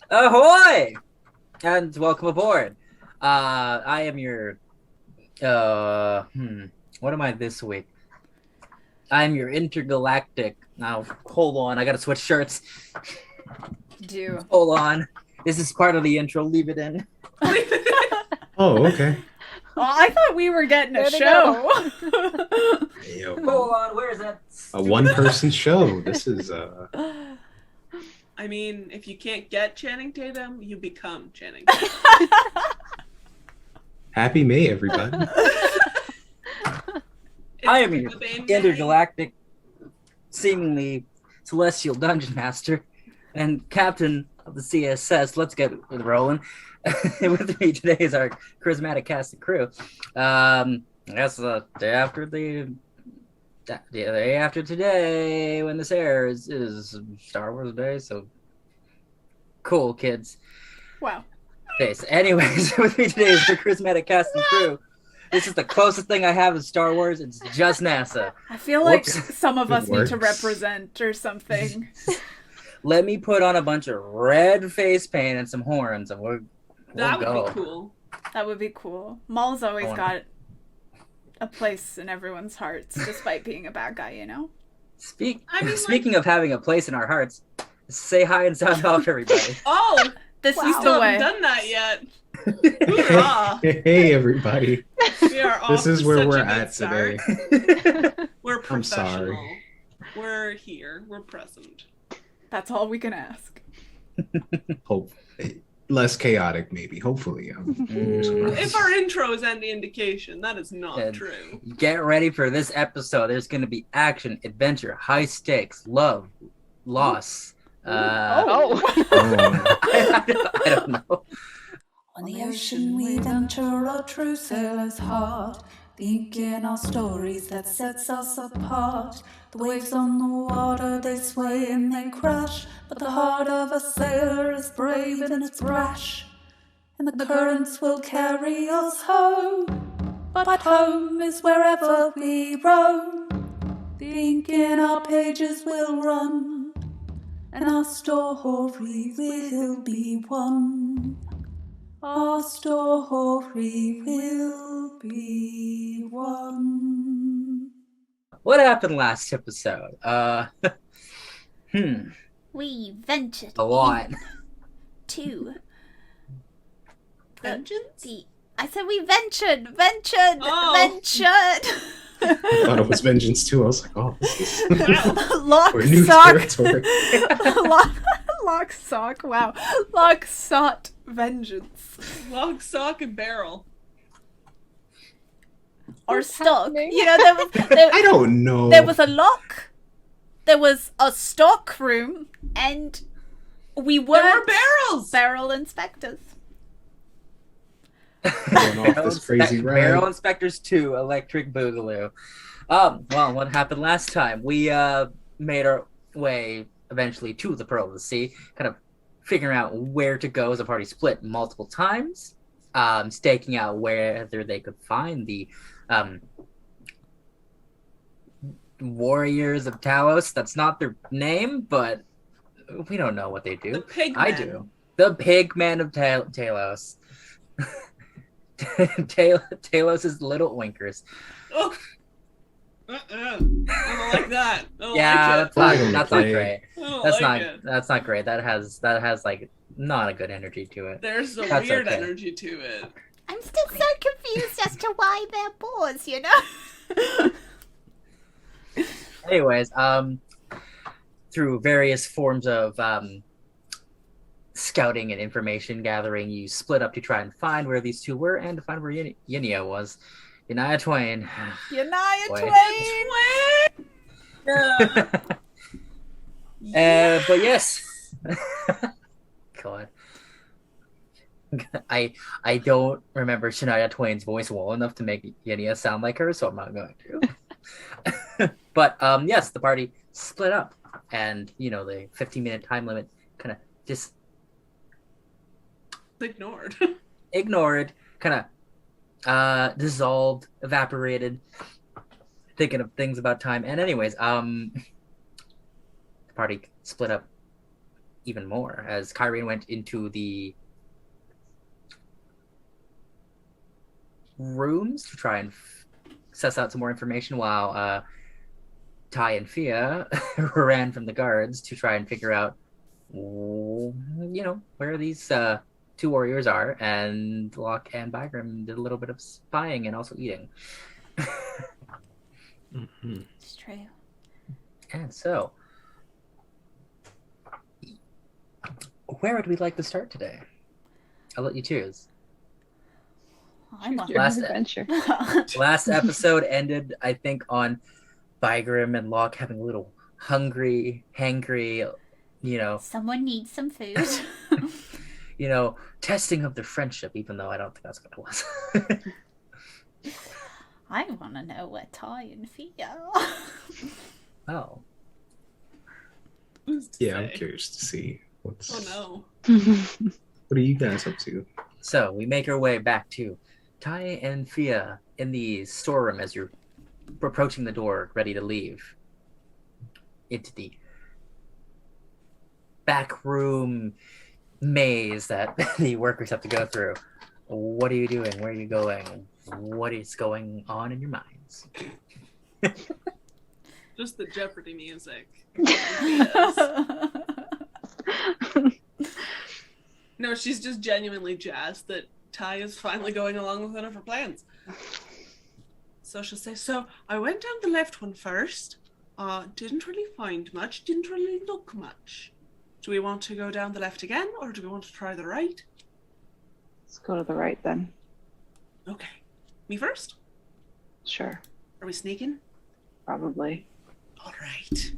Ahoy! And welcome aboard. I am your what am I this week? I'm your intergalactic. Now hold on, I gotta switch shirts. Do. Hold on. This is part of the intro. Leave it in. Oh, okay. Well, I thought we were getting a show. Hold on, where is that? A one-person show. This is I mean, if you can't get Channing Tatum, you become Channing Tatum. Happy May, everybody. I am your intergalactic, seemingly celestial dungeon master and captain of the CSS. Let's get rolling. With me today is our charismatic cast and crew. I guess the day after today, when this airs, is Star Wars Day. So cool, kids. Wow. Okay, so anyways, with me today is the charismatic cast and crew. This is the closest thing I have in Star Wars. It's just NASA. I feel like Whoops. some of us need to Works. represent or something. Let me put on a bunch of red face paint and some horns, and we'll That would go. be cool. That would be cool. Maul's always Go on. got a place in everyone's hearts, despite being a bad guy, you know? Speaking of having a place in our hearts, say hi and sound off, everybody. Oh, This we is still the way. haven't done that yet. Hoorah. Hey, everybody. We are off This is to where such we're a good at start. today. We're I'm professional. sorry. We're here. We're present. That's all we can ask. Hope less chaotic, maybe. Hopefully. If our intro is any indication, that is not Yeah. true. Get ready for this episode. There's going to be action, adventure, high stakes, love, loss. Oh. I don't know. On the ocean we venture, a true sailor's heart, thinking our stories that sets us apart. The waves on the water, they sway and they crash, but the heart of a sailor is brave and it's rash. And the currents will carry us home, but home is wherever we roam. The ink in our pages will run, and our story will be one. Our story will be one. What happened last episode? We ventured A lot. into Vengeance? I said we ventured. Oh. I thought it was Vengeance too. I was like, oh, this is Lock, we're new sock. territory. Lock, sock. Wow. Lock, sought vengeance. Log, sock, and barrel. Or What's stock. happening? You know, I don't know. there was a lock, there was a stock room, and we There were were barrels! barrel inspectors. Going off this crazy Barrel ride. Inspectors 2 Electric Boogaloo. Well, what happened last time? We made our way eventually to the Pearl of the Sea, kind of figuring out where to go as a party split multiple times, staking out whether they could find the Warriors of Talos. That's not their name, but we don't know what they do. The pig I men. do. The Pigmen of Talos. Talos' little winkers. Oh. I don't like that. I don't Yeah, like it. that's not great. I don't That's like not it. that's not great. That has like not a good energy to it. There's a That's weird okay. energy to it. I'm still so confused as to why they're boars, you know? Anyways, through various forms of scouting and information gathering, you split up to try and find where these two were and to find where Yinia was. Yania Twain. Yania Wait. Twain! But yes. God. I don't remember Shania Twain's voice well enough to make Yinia sound like her, so I'm not going to. But yes, the party split up, and the 15-minute time limit kind of just Ignored. ignored, kind of dissolved, evaporated, thinking of things about time. And anyways, the party split up even more as Kyrene went into the rooms to try and suss out some more information, while Ti and Fiadh ran from the guards to try and figure out, where these two warriors are, and Locke and Bigrim did a little bit of spying and also eating. Mm-hmm. It's true. And so, where would we like to start today? I'll let you choose. I'm on Your Last- adventure. Last episode ended, I think, on Bigrim and Locke having a little hangry, Someone needs some food. testing of their friendship, even though I don't think that's what it was. I want to know where Ti and Fiadh are. Oh. Who's to Yeah, I'm say? curious to see what's. Oh no. What are you guys up to? So we make our way back to Ti and Fiadh in the storeroom as you're approaching the door, ready to leave into the back room maze that the workers have to go through. What are you doing? Where are you going? What is going on in your minds? Just the Jeopardy music. No, she's just genuinely jazzed that Ti is finally going along with one of her plans. So she'll say, so I went down the left one first. Didn't really find much, didn't really look much. Do we want to go down the left again, or do we want to try the right? Let's go to the right then. Okay. Me first? Sure. Are we sneaking? Probably. All right.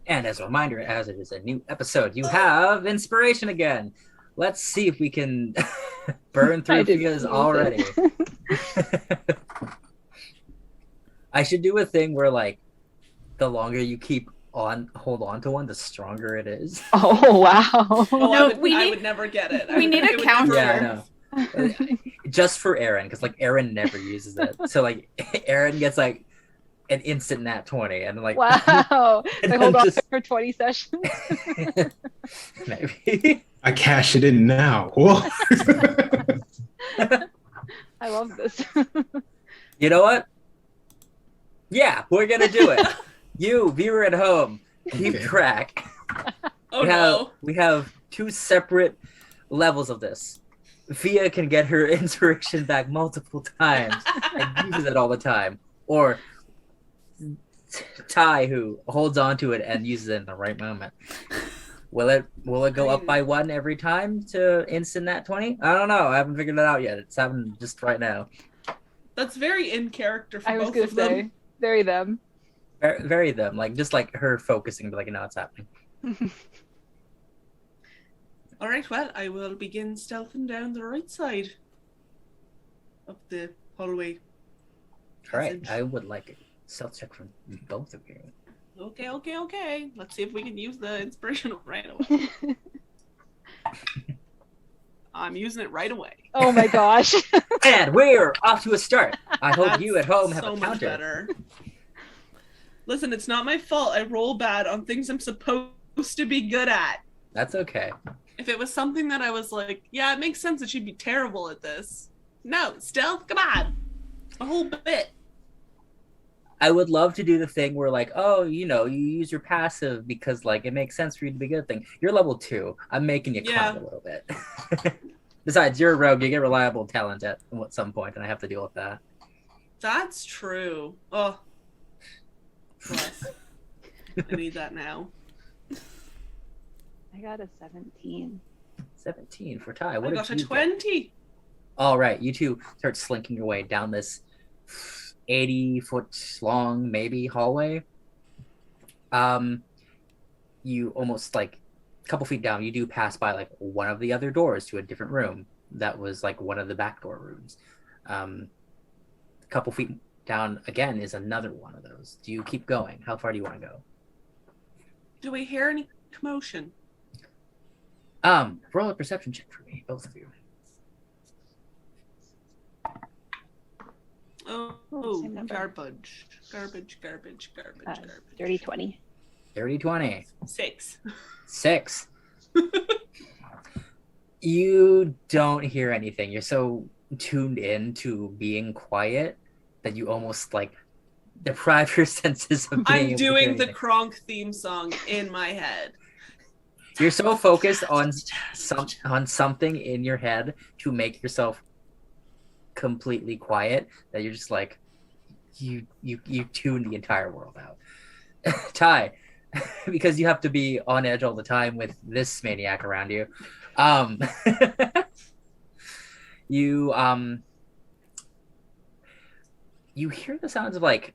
And as a reminder, as it is a new episode, you have inspiration again. Let's see if we can burn through I didn't Fiadh's use already. it. I should do a thing where, like, the longer you hold on to one, the stronger it is. Oh, wow. Oh, No, I would never get it. we need a it would counter. never Yeah, I know. Just for Erin, because, like, Erin never uses it. So, like, Erin gets, like, an instant nat 20, and, like... Wow. And I hold I'm on just- for 20 sessions. Maybe. I cash it in now. Whoa. I love this. You know what? Yeah, we're gonna do it. You, viewer at home, keep Okay. track. Oh no. We have two separate levels of this. Fiadh can get her inspiration back multiple times and uses it all the time. Or Ti, who holds on to it and uses it in the right moment. Will it go up by one every time to instant nat 20? I don't know. I haven't figured it out yet. It's happening just right now. That's very in character for I was both going of to them. say, very them. Very them. Like, just like her focusing, but like, no, it's happening. All right, well, I will begin stealthing down the right side of the hallway. All right. Passage. I would like a stealth check from both of you. Okay. Let's see if we can use the inspiration right away. I'm using it right away. Oh my gosh. And we're off to a start. I hope That's you at home have so a much counter. better. Listen, it's not my fault. I roll bad on things I'm supposed to be good at. That's okay. If it was something that I was like, yeah, it makes sense that she'd be terrible at this. No, stealth, come on. A whole bit. I would love to do the thing where, like, oh, you use your passive because, like, it makes sense for you to be good thing. You're level 2. I'm making you Yeah. climb a little bit. Besides, you're a rogue. You get reliable talent at some point, and I have to deal with that. That's true. Oh. Plus. I need that now. I got a 17. 17 for Ti. What I did got a you get? 20. All right, you two start slinking your way down this 80-foot long, maybe, hallway. You almost, like, a couple feet down, you do pass by, like, one of the other doors to a different room. That was, like, one of the back door rooms. A couple feet down, again, is another one of those. Do you keep going? How far do you want to go? Do we hear any commotion? Roll a perception check for me, both of you. Oh, Same number. garbage. Dirty 20. Dirty 20. 6. 6. You don't hear anything. You're so tuned in to being quiet that you almost like deprive your senses of being I'm able to hear doing the anything. Kronk theme song in my head. You're so focused on something in your head to make yourself completely quiet that you're just like you tune the entire world out. Ty, because you have to be on edge all the time with this maniac around you. You you hear the sounds of like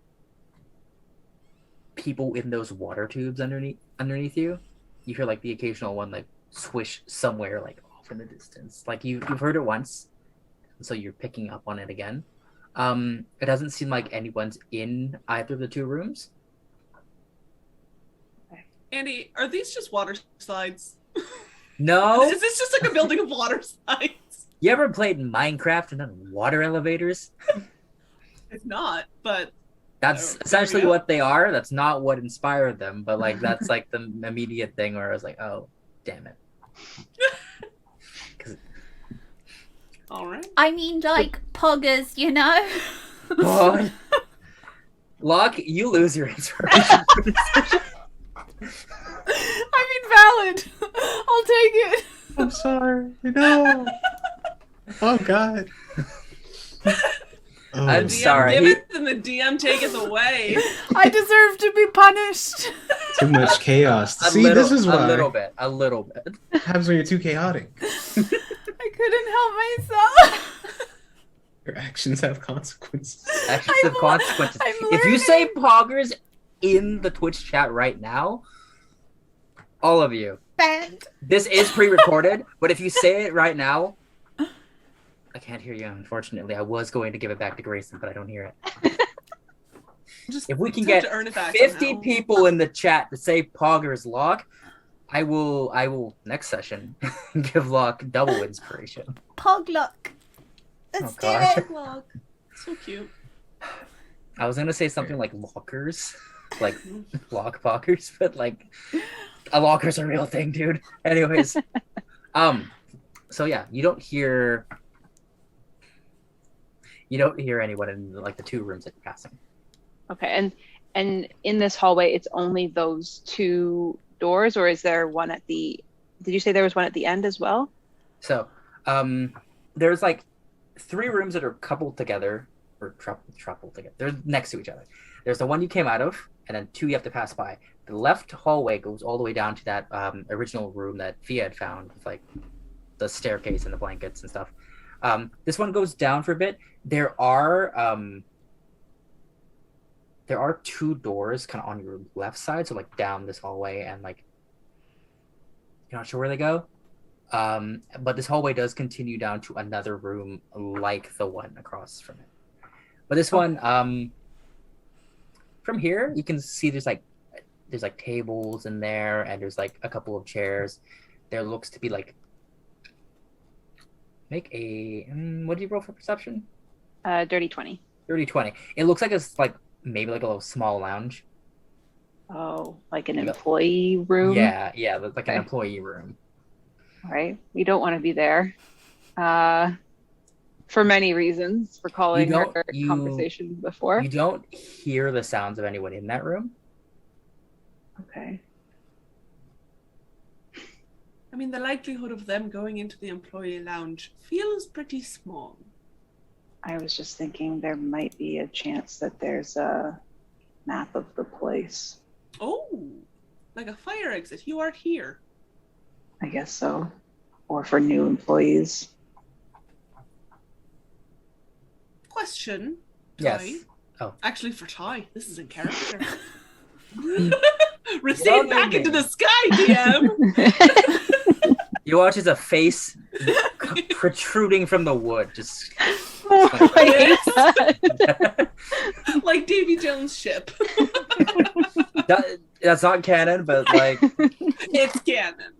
people in those water tubes underneath you. You hear like the occasional one like swish somewhere like off in the distance. Like you've heard it once, so you're picking up on it again. It doesn't seem like anyone's in either of the two rooms. Andy, are these just water slides? No. Is this just like a building of water slides? You ever played Minecraft and done water elevators? It's not, but That's Oh, essentially yeah. what they are. That's not what inspired them, but like that's like the immediate thing where I was like, oh, damn it. all right. I mean, like, poggers, you know? God. Locke, you lose your inspiration. I mean, valid. I'll take it. I'm sorry. No. Oh God. Oh, I'm DM sorry. giveth and the DM taketh away. I deserve to be punished. too much chaos. A See, little, this is why a little bit. it happens when you're too chaotic. I couldn't help myself. Your actions have consequences. Actions I'm of consequences. I'm If you say learning. poggers in the Twitch chat right now, all of you, Banned. this is pre-recorded, but if you say it right now, I can't hear you, unfortunately. I was going to give it back to Grayson, but I don't hear it. Just If we can have get to earn it back 50 somehow. people in the chat to say poggers Locke, I will next session give Locke double inspiration. Pogluck. Let's do God. it. Look, so cute. I was gonna say something like lockers, like lock poggers, but like a locker's a real thing, dude. Anyways, so yeah, you don't hear anyone in like the two rooms that you're passing. Okay, and in this hallway, it's only those two doors, or is there one at the? Did you say there was one at the end as well? So, there's like 3 rooms that are coupled together or coupled together. They're next to each other. There's the one you came out of, and then 2 you have to pass by. The left hallway goes all the way down to that original room that Fiadh had found with like the staircase and the blankets and stuff. This one goes down for a bit. There are 2 doors kind of on your left side, so like down this hallway, and like you're not sure where they go. But this hallway does continue down to another room like the one across from it. But this one, from here, you can see there's like tables in there, and there's like a couple of chairs. There looks to be like make a what do you roll for perception? Dirty 20. 30-20. It looks like it's like maybe like a little small lounge. Oh, like an Yeah. employee room? Yeah, like an Okay. employee room. Right? We don't want to be there. For many reasons, recalling You our don't- you- conversation before. You don't hear the sounds of anyone in that room. Okay. I mean, the likelihood of them going into the employee lounge feels pretty small. I was just thinking there might be a chance that there's a map of the place. Oh, like a fire exit. You are here. I guess so. Or for new employees. Question. Yes. Ty. Oh. Actually, for Ty, this is in character. Don't Recede back need into me. the sky, DM. You watch as a face protruding from the wood. Just I hate that. Like Davy Jones' ship. that's not canon, but like It's canon.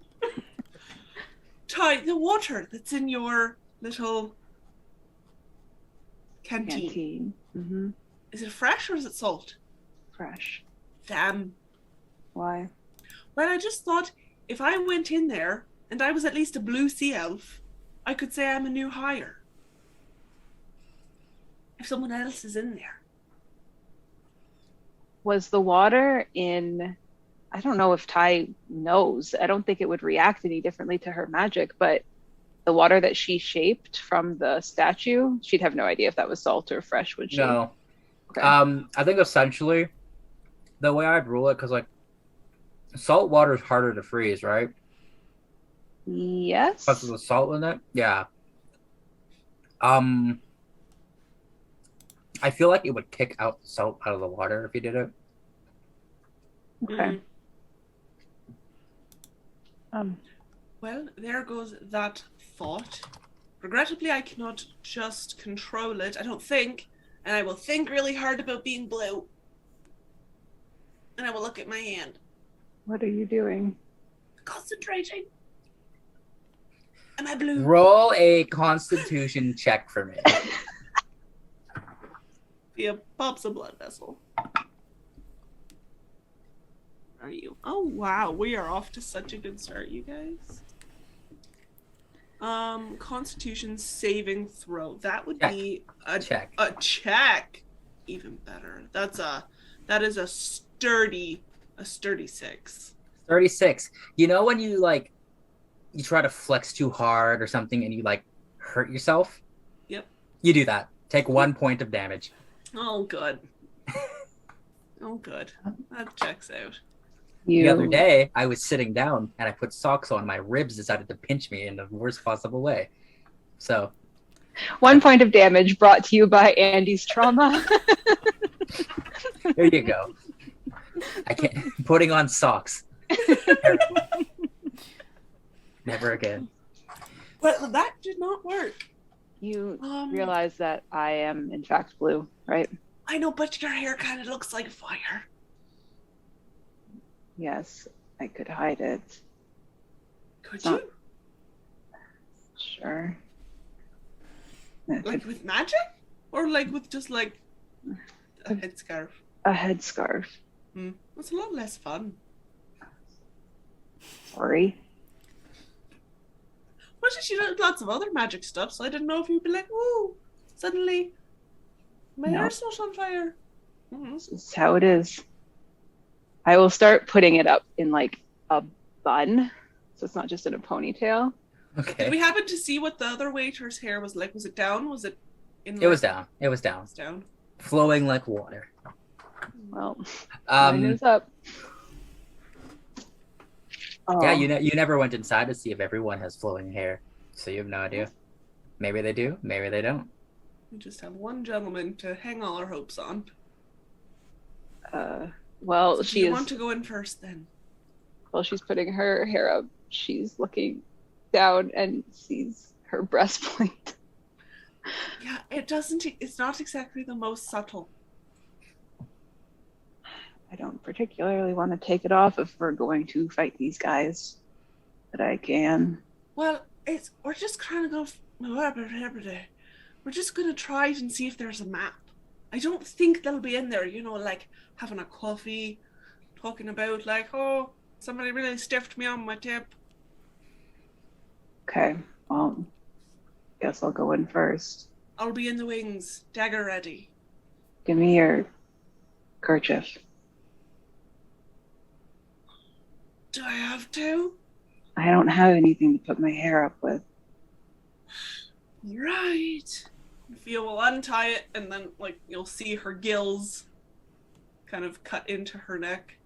Ty, the water that's in your little canteen. Canteen. Mm-hmm. Is it fresh or is it salt? Fresh. Damn. Why? Well, I just thought if I went in there and I was at least a blue sea elf, I could say I'm a new hire. If someone else is in there. Was the water in... I don't know if Ti knows. I don't think it would react any differently to her magic, but the water that she shaped from the statue, she'd have no idea if that was salt or fresh, would she? No. Okay. I think essentially the way I'd rule it, because like salt water is harder to freeze, right? Yes. Because of the salt in it. Yeah. I feel like it would kick out the salt out of the water if you did it. Okay. Well, there goes that thought. Regrettably, I cannot just control it, I don't think. And I will think really hard about being blue. And I will look at my hand. What are you doing? Concentrating. Am I blue? Roll a Constitution check for me. Via pops a blood vessel. Are you? Oh wow, we are off to such a good start, you guys. Constitution saving throw. That would be a check. A check. Even better. That is a sturdy 6. 36. You know when you like you try to flex too hard or something and you like hurt yourself? Yep. You do that. Take 1 point of damage. Oh good. Oh good. That checks out. The other day, I was sitting down and I put socks on. My ribs decided to pinch me in the worst possible way. So, 1 point of damage brought to you by Andy's trauma. there you go. I can't. Putting on socks. Never again. But that did not work. You realize that I am, in fact, blue, right? I know, but your hair kind of looks like fire. Yes, I could hide it. Could Not- you? Sure. Like with magic? Or like with just like a headscarf? A headscarf. That's a lot less fun. Sorry. Well, she did lots of other magic stuff, so I didn't know if you'd be like, woo, suddenly my No. hair's not on fire. This is how it is. I will start putting it up in like a bun, so it's not just in a ponytail. Okay. Did we happen to see what the other waiter's hair was like? Was it down? Was it in? It was down. It was down. It was down. Flowing like water. Well, mine is up. Yeah, you never went inside to see if everyone has flowing hair, so you have no idea. Maybe they do. Maybe they don't. We just have one gentleman to hang all our hopes on. Well, So she do you is. want to go in first then? While she's putting her hair up, she's looking down and sees her breastplate. Yeah, it doesn't. It's not exactly the most subtle. I don't particularly want to take it off if we're going to fight these guys, but I can. Well, we're just kind of going. We're just gonna try it and see if there's a map. I don't think they'll be in there. You know, like having a coffee, talking about like, oh, somebody really stiffed me on my tip. Okay, well, guess I'll go in first. I'll be in the wings, dagger ready. Give me your kerchief. Do I have to? I don't have anything to put my hair up with. Right. Fiadh will untie it, and then like you'll see her gills kind of cut into her neck,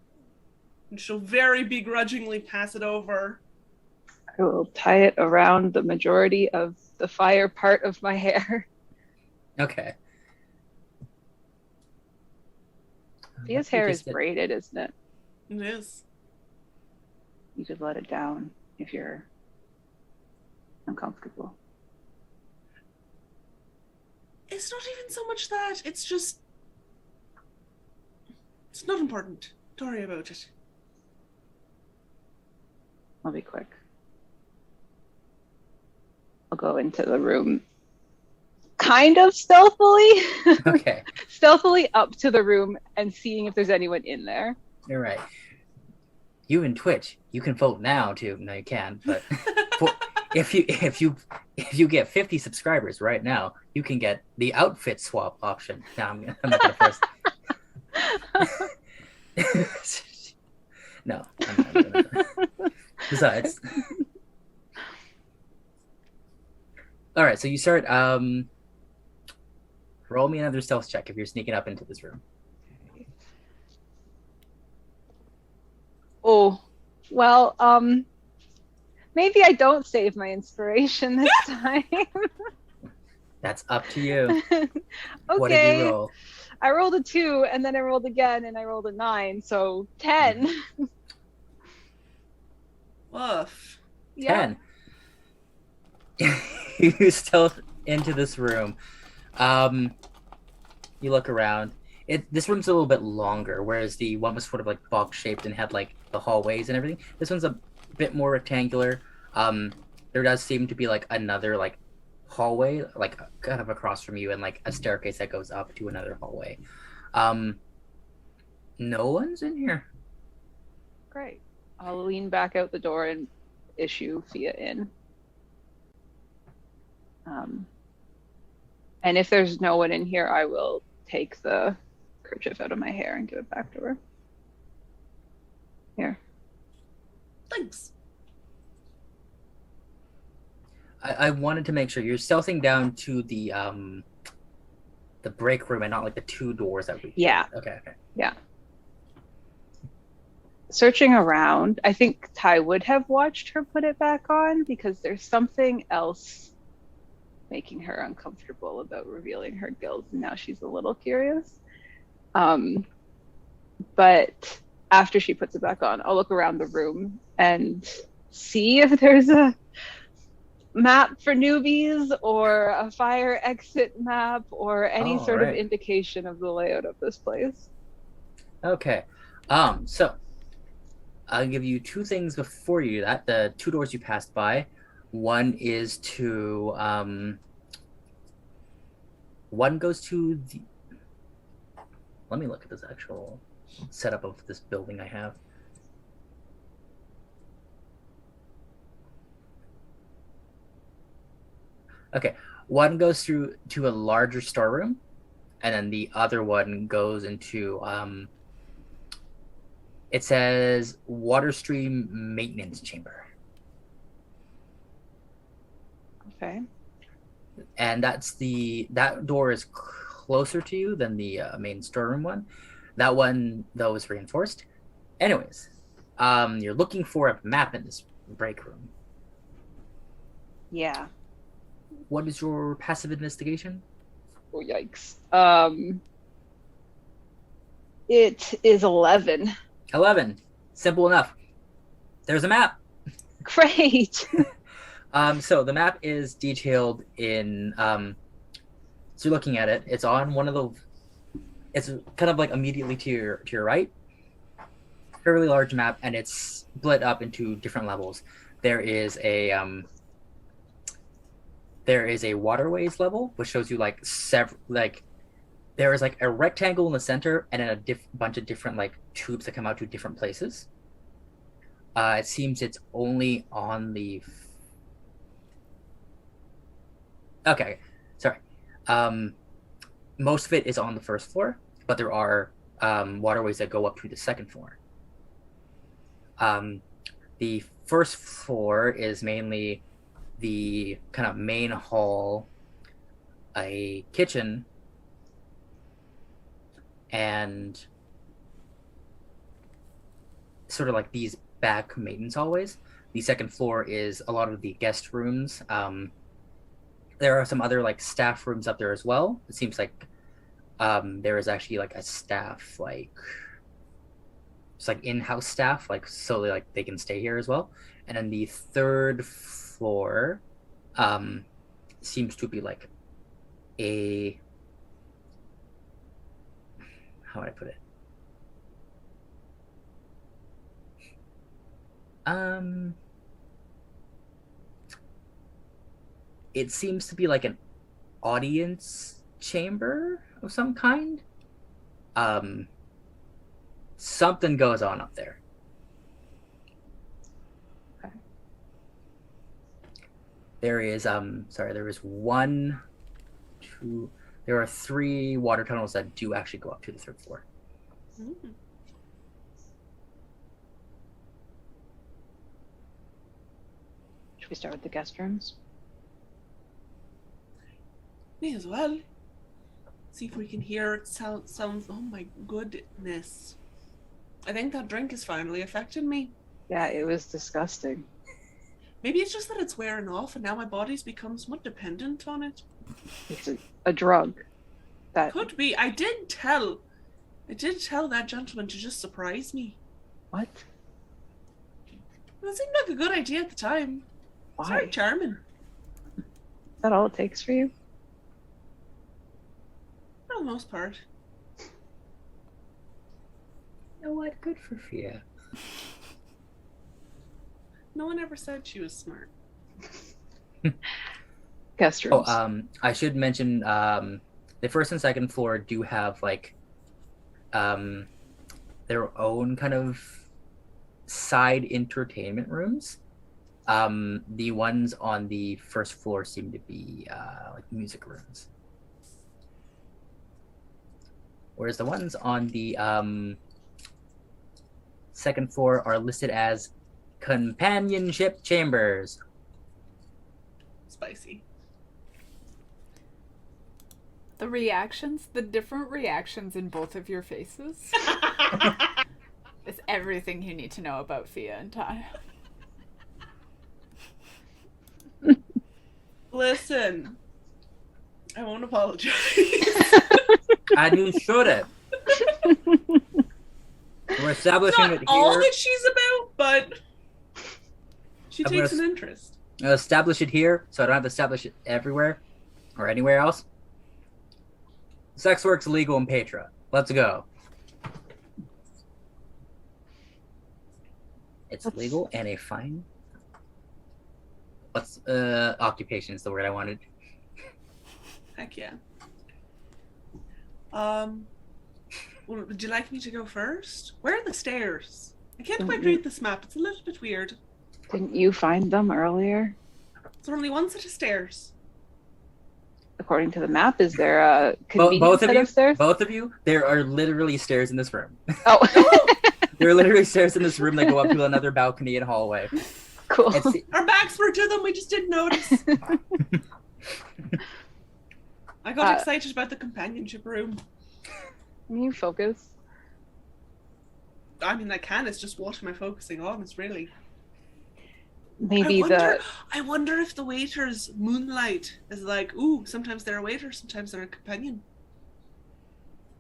and she'll very begrudgingly pass it over. I will tie it around the majority of the fire part of my hair. Okay. Fia's hair is braided, isn't it? It is. You could let it down if you're uncomfortable. It's not even so much that. It's just. It's not important. Don't worry about it. I'll be quick. I'll go into the room kind of stealthily. Okay. Stealthily up to the room and seeing if there's anyone in there. You're right. you in Twitch, you can vote now too. No, you can, but for, if you get 50 subscribers right now, you can get the outfit swap option. No, I'm not gonna force. No, I'm not gonna. Besides, all right. So you start. Roll me another stealth check if you're sneaking up into this room. Oh, well, maybe I don't save my inspiration this time. That's up to you. Okay. What did you roll? I rolled a 2, and then I rolled again, and I rolled a 9, so 10. Woof. 10. You stealth into this room. You look around. This room's a little bit longer, whereas the one was sort of like box shaped and had like the hallways and everything. This one's a bit more rectangular. There does seem to be like another like hallway, like kind of across from you, and like a staircase that goes up to another hallway. No one's in here. Great. I'll lean back out the door and issue Fiadh in. And if there's no one in here, I will take the kerchief out of my hair and give it back to her. Here. Thanks. I wanted to make sure you're stealthing down to the break room and not like the 2 doors that we. Yeah. Okay. Yeah. Searching around, I think Ti would have watched her put it back on because there's something else making her uncomfortable about revealing her guilt, and now she's a little curious. But after she puts it back on, I'll look around the room and see if there's a map for newbies or a fire exit map or any sort of indication of the layout of this place. Okay. So I'll give you 2 things before you do that. The 2 doors you passed by. One is to one goes to the. Let me look at this actual setup of this building I have. Okay, one goes through to a larger storeroom, and then the other one goes into it says water stream maintenance chamber. Okay. And that door is closer to you than the main storeroom one. That one though is reinforced. Anyways, you're looking for a map in this break room. Yeah. What is your passive investigation? Oh, yikes. It is 11. 11. Simple enough. There's a map. Great. So the map is detailed in so you're looking at it. It's on one of the. It's kind of like immediately to your right. Fairly large map, and it's split up into different levels. There is a waterways level, which shows you like several like. There is like a rectangle in the center, and then a bunch of different like tubes that come out to different places. It seems it's only on the. Okay, sorry. Most of it is on the first floor, but there are waterways that go up to the second floor. The first floor is mainly the kind of main hall, a kitchen, and sort of like these back maintenance hallways. The second floor is a lot of the guest rooms. There are some other like staff rooms up there as well. It seems like there is actually like a staff like it's like in-house staff, like so they can stay here as well. And then the third floor seems to be like a how would I put it? It seems to be like an audience chamber of some kind. Something goes on up there. There is there is one, two. There are 3 water tunnels that do actually go up to the 3rd floor. Mm. Should we start with the guest rooms? May as well. See if we can hear it sounds. Oh my goodness. I think that drink is finally affecting me. Yeah, it was disgusting. Maybe it's just that it's wearing off and now my body's become somewhat dependent on it. It's a drug. That Could be. I did tell that gentleman to just surprise me. what? That seemed like a good idea at the time. It's Why? very charming. Is that all it takes for you? For the most part. You know what? Good for Fiadh. No one ever said she was smart. Guest Oh, rooms. I should mention the 1st and 2nd floor do have like their own kind of side entertainment rooms. The ones on the 1st floor seem to be like music rooms, whereas the ones on the 2nd floor are listed as companionship chambers. Spicy. The different reactions in both of your faces is everything you need to know about Fiadh and Ti. Listen, I won't apologize. And you shouldn't. We're establishing Not it all here. that she's about, but she I'm takes gonna an interest. I'll establish it here, so I don't have to establish it everywhere or anywhere else. Sex work's legal in Petra. Let's go. It's legal and a fine. What's occupation is the word I wanted. Heck yeah. Would you like me to go first? Where are the stairs? I can't quite read this map. It's a little bit weird. Didn't you find them earlier? Is there only one set of stairs? According to the map, is there a convenient Both set of you, of stairs? both of you, there are literally stairs in this room. Oh, There are literally stairs in this room that go up to another balcony and hallway. cool. It's, Our backs were to them. We just didn't notice. I got excited about the companionship room. Can you focus? I mean, I can. It's just what am I focusing on? It's really. Maybe I wonder if the waiter's moonlight is like, ooh, sometimes they're a waiter, sometimes they're a companion.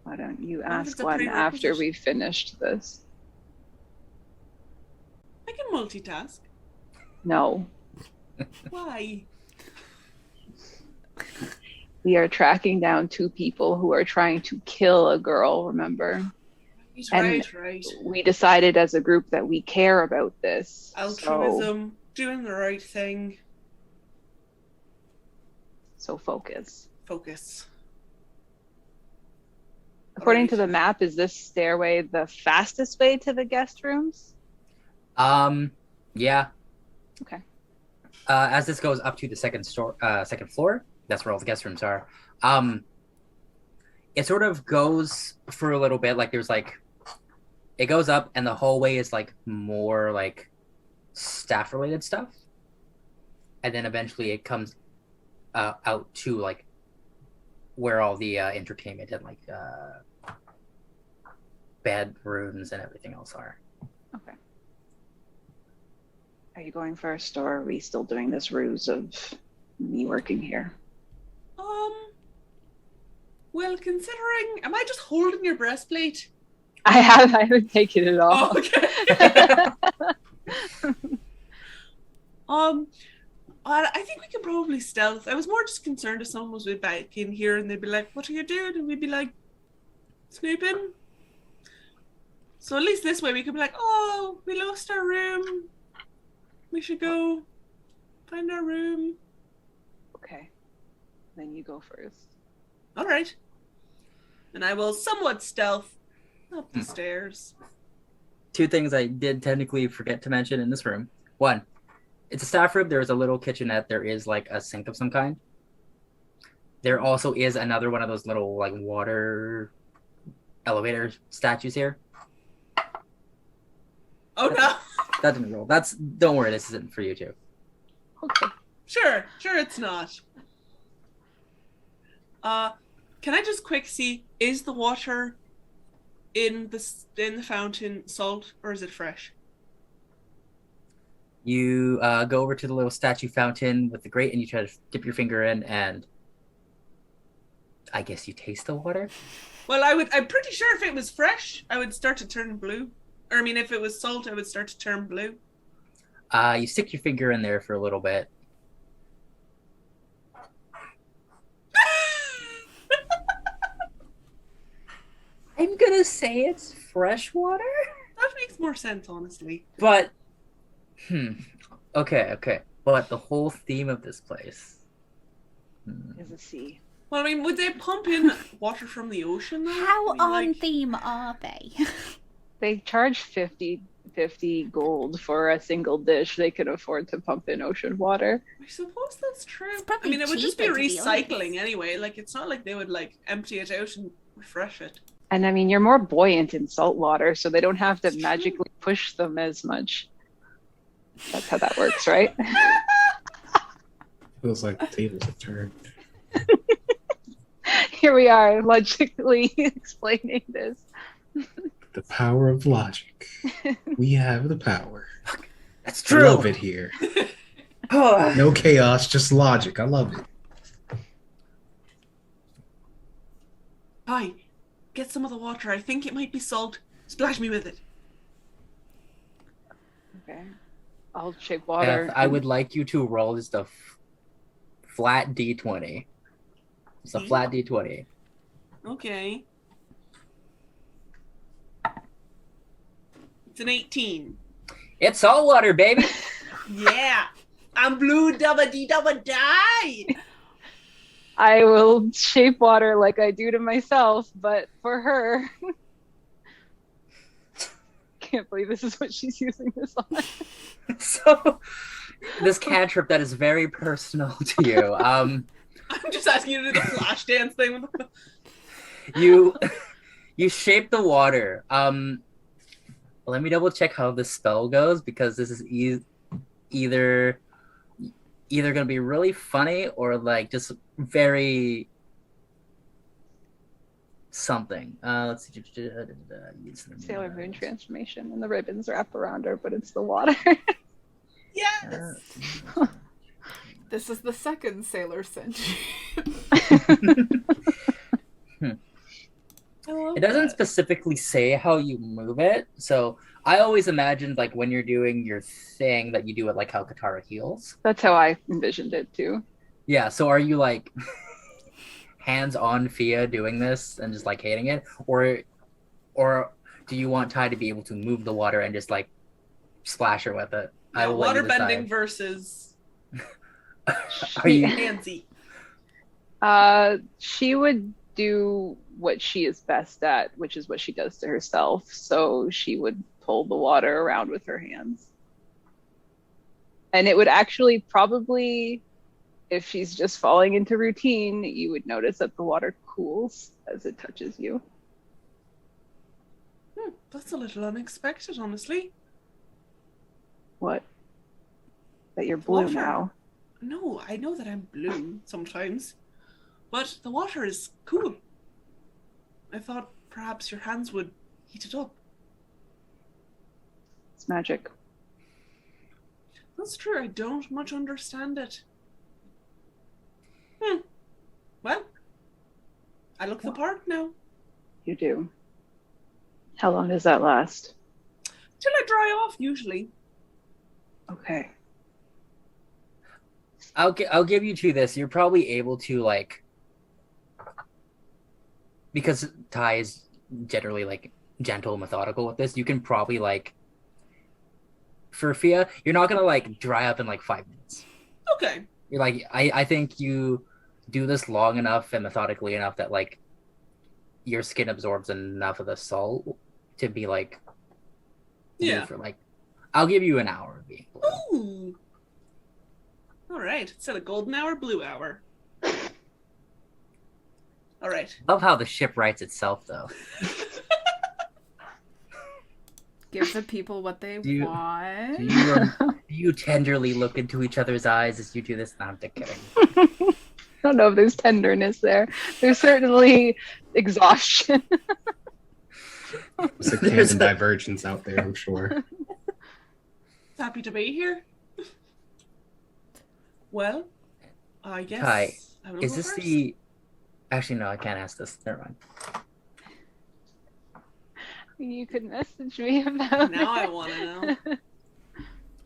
Why don't you wonder if ask it's a one after prerequisite. we've finished this? I can multitask. No. Why? We are tracking down 2 people who are trying to kill a girl, remember? And Right. we decided as a group that we care about this. Altruism, doing the right thing, So focus. focus. According to Alright. the map, is this stairway the fastest way to the guest rooms? yeah. Okay. As this goes up to the second floor, that's where all the guest rooms are. It sort of goes for a little bit, like there's like, it goes up and the hallway is like more like staff related stuff, and then eventually it comes out to like where all the entertainment and like bedrooms and everything else are. Okay. Are you going first, or are we still doing this ruse of me working here? Well, considering, am I just holding your breastplate? I haven't taken it off. Oh, okay. I think we can probably stealth. I was more just concerned if someone was way back in here and they'd be like, "What are you doing?" And we'd be like, "Snooping." So at least this way we could be like, "Oh, we lost our room. We should go find our room." Okay. Then you go first. All right. And I will somewhat stealth up the stairs. 2 things I did technically forget to mention in this room. 1, It's a staff room. There's a little kitchenette. There is like a sink of some kind. There also is another one of those little like water elevator statues here. Oh no. That didn't roll. Don't worry, this isn't for you two. Okay. Sure, it's not. Can I just quick see, is the water in the fountain salt or is it fresh? You go over to the little statue fountain with the grate and you try to dip your finger in and I guess you taste the water? Well, I'm pretty sure if it was fresh, I would start to turn blue. Or I mean, if it was salt, I would start to turn blue. You stick your finger in there for a little bit. I'm gonna say it's fresh water? That makes more sense, honestly. But, okay. But the whole theme of this place Is a sea. Well, I mean, would they pump in water from the ocean, though? How I mean, on like... theme are they? They charge 50 gold for a single dish. They could afford to pump in ocean water. I suppose that's true. It's I probably mean, it would just be cheaper, to be recycling honest. anyway. Like, it's not like they would, like, empty it out and refresh it. And I mean, you're more buoyant in salt water, so they don't have to magically push them as much. That's how that works, right? Feels like the tables have turned. Here we are, logically explaining this. The power of logic. We have the power. That's I true. love it here. No chaos, just logic. I love it. Hi, get some of the water. I think it might be salt. Splash me with it. Okay. I'll shake water. Beth, I would like you to roll just a flat D20. It's a flat D20. Okay. It's an 18. It's salt water, baby. Yeah. I'm blue double D double die. I will shape water like I do to myself, but for her. Can't believe this is what she's using this on. So, this cantrip that is very personal to you. I'm just asking you to do the flash dance thing. You shape the water. Let me double check how this spell goes because this is either gonna be really funny or like just very something. Let's see. Sailor Moon transformation, and the ribbons wrap around her, but it's the water. Yes. This is the second Sailor Cinch. It doesn't specifically say how you move it, so I always imagined like when you're doing your thing that you do it like how Katara heals. That's how I envisioned it too. Yeah, so are you like hands on Fiadh doing this and just like hating it, or do you want Ti to be able to move the water and just like splash her with it? I will let you waterbending decide. versus Are you? Nancy. She would do what she is best at, which is what she does to herself. So she would pull the water around with her hands. And it would actually probably, if she's just falling into routine, you would notice that the water cools as it touches you. That's a little unexpected, honestly. What? That you're blue Water. now. No, I know that I'm blue sometimes, but the water is cool. I thought perhaps your hands would heat it up. It's magic. That's true, I don't much understand it. Well, I look the part now. You do. How long does that last? Till I dry off, usually. Okay. I'll give you to this. You're probably able to like, because Ti is generally like gentle and methodical with this. You can probably like, for Fiadh, you're not gonna like dry up in like 5 minutes. Okay. You're like, I think you do this long enough and methodically enough that like your skin absorbs enough of the salt to be like, Yeah. for like, I'll give you an hour of being blue. Ooh. All right. Instead of golden hour, blue hour. All right. Love how the ship writes itself, though. Give the people what they want. Do you tenderly look into each other's eyes as you do this? No, I'm just kidding. I don't know if there's tenderness there. There's certainly exhaustion. There's a canon divergence out there, I'm sure. Happy to be here. Well, I guess. Kai, I will is go this first. the... Actually, no, I can't ask this. Never mind. You could message me about Now it. I want to know.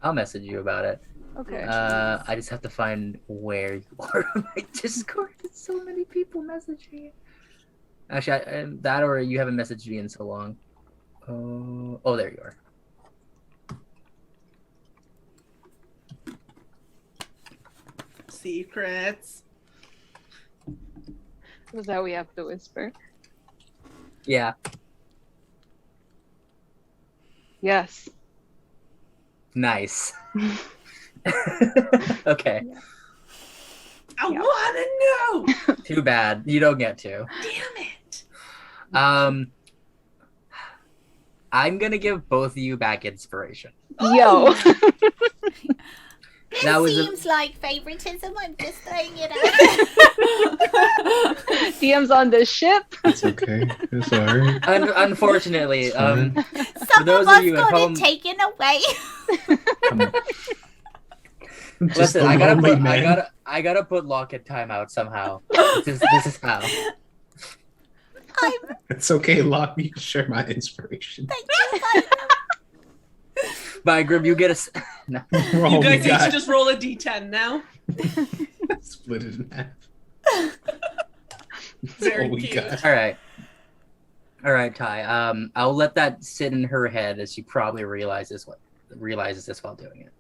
I'll message you about it. Okay. I just have to find where you are on my Discord. So many people message me. Actually, that or you haven't messaged me in so long. Oh, there you are. Secrets. Is that we have to whisper? Yeah. Yes. Nice. Okay. I Yeah. want to know. Too bad. You don't get to. Damn it. I'm gonna give both of you back inspiration. Yo. That was a- Seems like favoritism. I'm just throwing it out. DM's on the ship. It's okay. It's alright. Unfortunately, It's fine. Some those of of us you at got home- it taken away. Just listen, a lonely man. I gotta put Locke at timeout somehow. This is how. I'm It's okay, Locke. You can share my inspiration. thank you. By Grim, you get a. No. We're all You we guys need to got. just roll a d10 now. Split it in half. That's Very all we cute. got. All right, Ty. I'll let that sit in her head as she probably realizes this while doing it.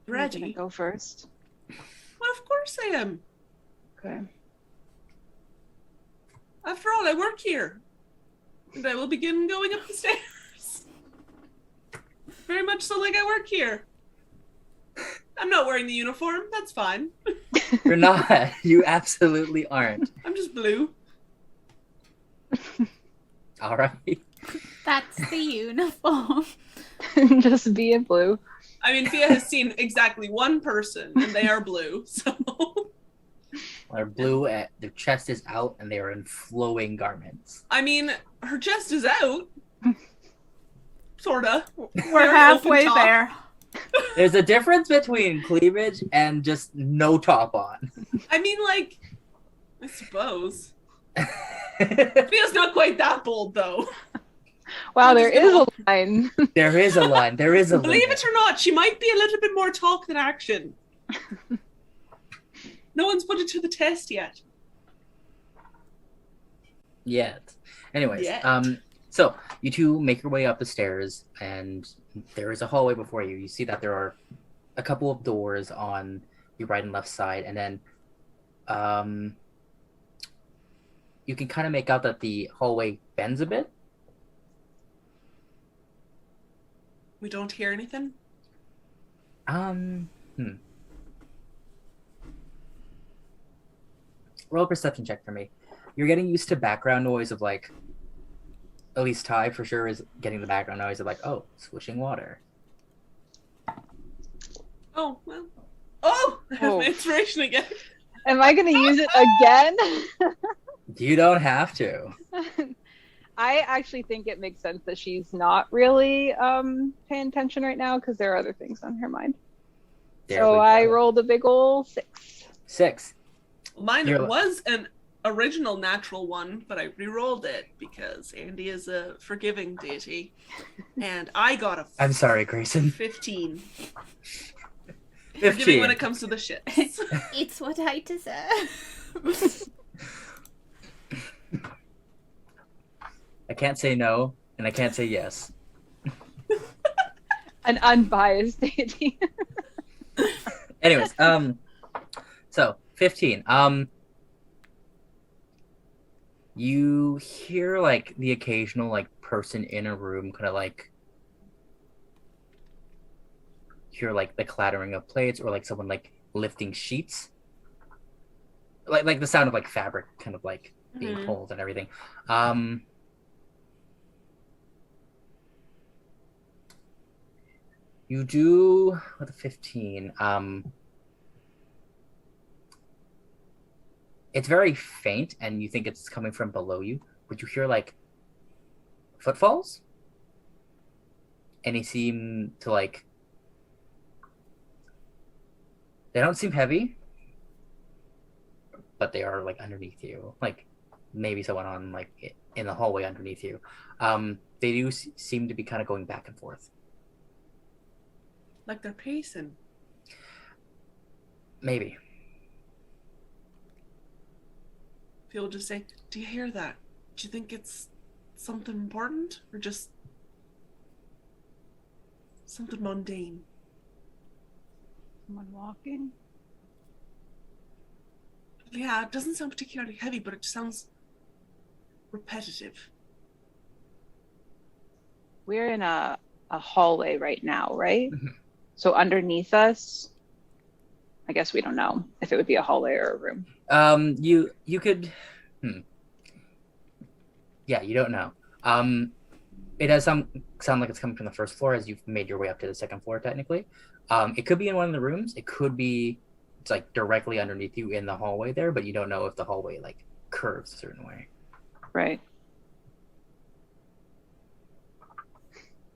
You're Reggie. gonna go first. Well, of course I am. Okay. After all, I work here. And I will begin going up the stairs. Very much so like I work here. I'm not wearing the uniform. That's fine. You're not. You absolutely aren't. I'm just blue. All right. That's the uniform. Just being blue. I mean, Fiadh has seen exactly one person, and they are blue. So They're blue. Their chest is out, and they are in flowing garments. I mean, her chest is out. Sorta. We're halfway there. There's a difference between cleavage and just no top on. I mean, like, I suppose. Fia's not quite that bold, though. Wow, there is a line. There is a line. There is a Believe limit. it or not, she might be a little bit more talk than action. No one's put it to the test yet. Yet. Anyways, Yet. so you two make your way up the stairs, and there is a hallway before you. You see that there are a couple of doors on your right and left side, and then you can kind of make out that the hallway bends a bit. We don't hear anything. Roll a perception check for me. You're getting used to background noise of like, at least Ty for sure is getting the background noise of like, oh, swishing water. Oh, well. Oh! I have Oh. my inspiration again. Am I gonna use it again? You don't have to. I actually think it makes sense that she's not really paying attention right now because there are other things on her mind. There So we I go. rolled a big ol' 6. 6. Mine You're- was an original natural one, but I re-rolled it because Andy is a forgiving deity. And I got a I'm sorry, Grayson. 15. Forgiving 15. when it comes to the shits. It's what I deserve. I can't say no, and I can't say yes. An unbiased deity. Anyways, so 15. You hear like the occasional like person in a room kind of like hear like the clattering of plates or like someone like lifting sheets. Like the sound of like fabric kind of like being pulled and everything. You do with a 15. It's very faint, and you think it's coming from below you, but you hear like footfalls, and they seem to like. They don't seem heavy, but they are like underneath you, like maybe someone on like in the hallway underneath you. They do seem to be kind of going back and forth. Like they're pacing. Maybe. People just say, "Do you hear that? Do you think it's something important or just something mundane?" Someone walking? Yeah, it doesn't sound particularly heavy, but it sounds repetitive. We're in a hallway right now, right? Mm-hmm. So underneath us, I guess we don't know if it would be a hallway or a room. You could. Yeah, you don't know. It does sound like it's coming from the first floor as you've made your way up to the second floor. Technically, it could be in one of the rooms. It could be it's like directly underneath you in the hallway there, but you don't know if the hallway like curves a certain way. Right.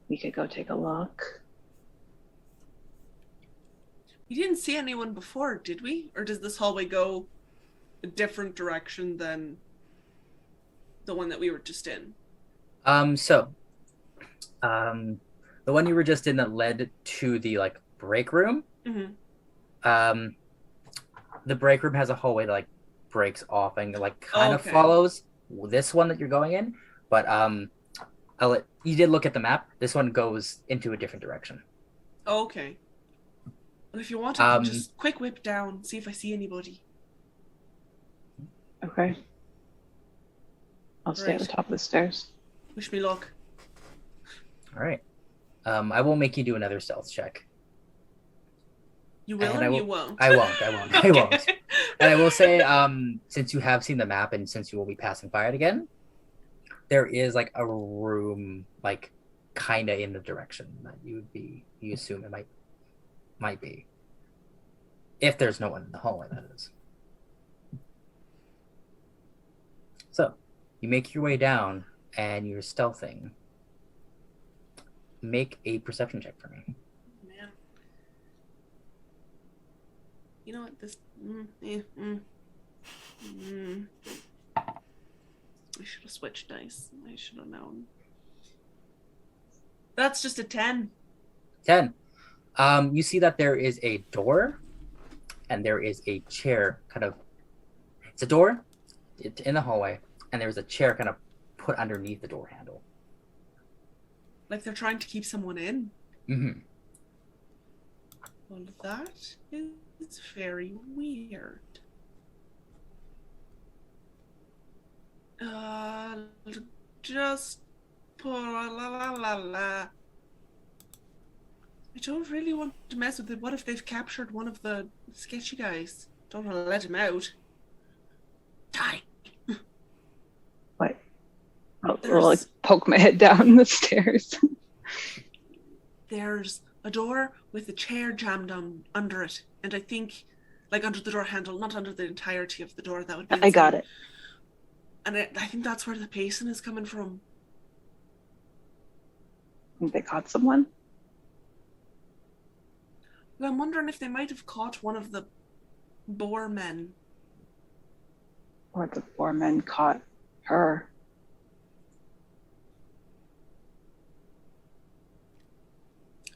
We could go take a look. We didn't see anyone before, did we? Or does this hallway go a different direction than the one that we were just in? The one you were just in that led to the like break room. Mm-hmm. The break room has a hallway that like breaks off and like kind of follows this one that you're going in, but you did look at the map. This one goes into a different direction. Okay. Well, if you want, I can just quick whip down, see if I see anybody. Okay. I'll stay at the top of the stairs. Wish me luck. All right. I will make you do another stealth check. You will or you won't? I won't. I won't. And I will say, since you have seen the map and since you will be passing by it again, there is like a room like kind of in the direction that you assume it might be. If there's no one in the hallway, that is. So, you make your way down and you're stealthing. Make a perception check for me. Man. You know what? This. I should have switched dice. I should have known. That's just a 10. 10. You see that there is a door and there is a chair kind of. It's a door in the hallway, and there's a chair kind of put underneath the door handle. Like they're trying to keep someone in? Mm-hmm. Well, that is very weird. Just I don't really want to mess with it. What if they've captured one of the sketchy guys? Don't want to let him out. Die. What? I'll like poke my head down the stairs. There's a door with a chair jammed under it, and I think, like under the door handle, not under the entirety of the door. That would be. I got it. And I think that's where the pacing is coming from. Think they caught someone? Well, I'm wondering if they might have caught one of the boar men. Or the boar men caught her.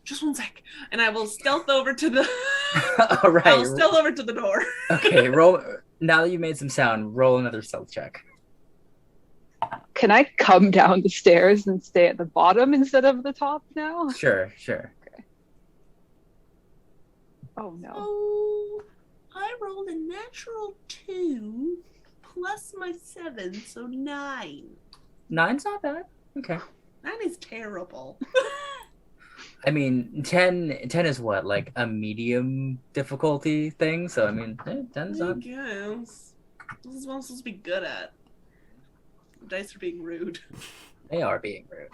Just one sec, and I will stealth over to the. All right. I'll stealth over to the door. Okay, roll. Now that you made some sound, roll another stealth check. Can I come down the stairs and stay at the bottom instead of the top now? Sure. Okay. Oh no. Oh, I rolled a natural 2 plus my 7, so 9. 9's not bad. Okay. 9 is terrible. I mean, 10 is what, like a medium difficulty thing? So, I mean, 10's I not... guess. This is what I'm supposed to be good at. The dice are being rude. They are being rude.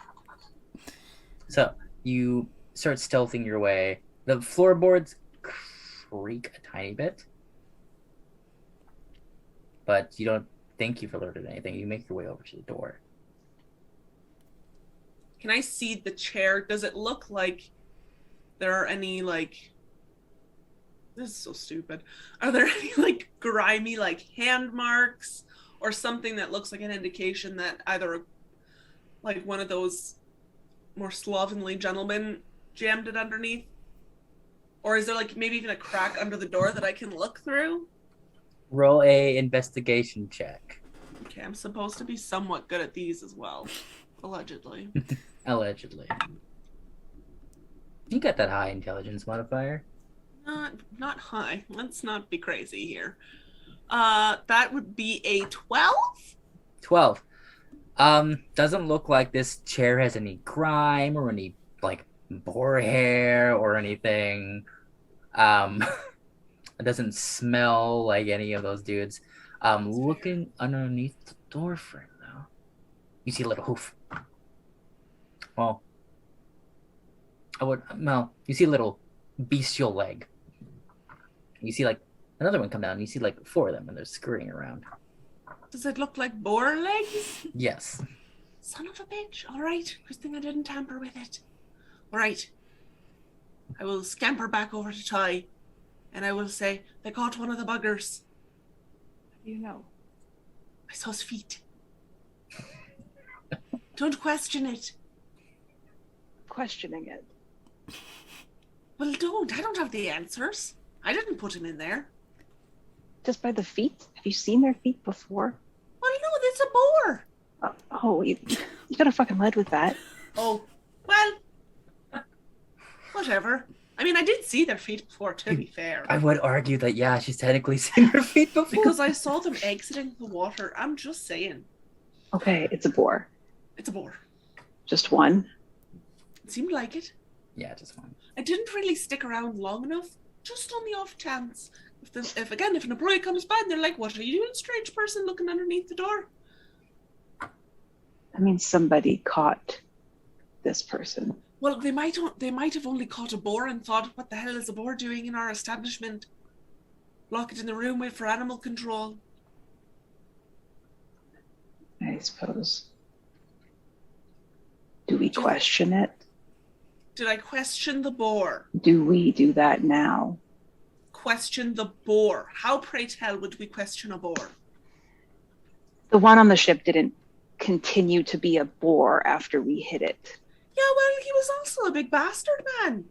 So, you start stealthing your way. The floorboards creak a tiny bit. But you don't think you've alerted anything. You make your way over to the door. Can I see the chair? Does it look like there are any, like... This is so stupid. Are there any, like, grimy, like, hand marks? Or something that looks like an indication that either, like, one of those more slovenly gentlemen jammed it underneath? Or is there, like, maybe even a crack under the door that I can look through? Roll a investigation check. Okay, I'm supposed to be somewhat good at these as well. Allegedly. Allegedly. You got that high intelligence modifier. Not high. Let's not be crazy here. That would be a 12? 12. Doesn't look like this chair has any grime or any, like, boar hair or anything. It doesn't smell like any of those dudes. Looking underneath the door frame, though, you see a little hoof. Well, you see a little bestial leg. You see, like, another one come down, and you see, like, 4 of them, and they're scurrying around. Does it look like boar legs? Yes. Son of a bitch. All right. Good thing I didn't tamper with it. All right. I will scamper back over to Ty, and I will say, they caught one of the buggers. You know. I saw his feet. Don't question it. Questioning it. Well, don't. I don't have the answers. I didn't put him in there. Just by the feet? Have you seen their feet before? Well, no, it's a boar. You got a fucking lead with that. Oh, well, whatever. I mean, I did see their feet before, to be fair. I would argue that, yeah, she's technically seen her feet before. Because I saw them exiting the water. I'm just saying. Okay, it's a boar. It's a boar. Just one? It seemed like it. Yeah, just one. I didn't really stick around long enough, just on the off chance. If an employee comes by and they're like, "What are you doing, strange person looking underneath the door?" I mean, somebody caught this person. Well, they might have only caught a boar and thought, "What the hell is a boar doing in our establishment? Lock it in the room, wait for animal control." I suppose. Do we question it? Did I question the boar? Do we do that now? Question the boar. How, pray tell, would we question a boar? The one on the ship didn't continue to be a boar after we hit it. Yeah, well, he was also a big bastard man.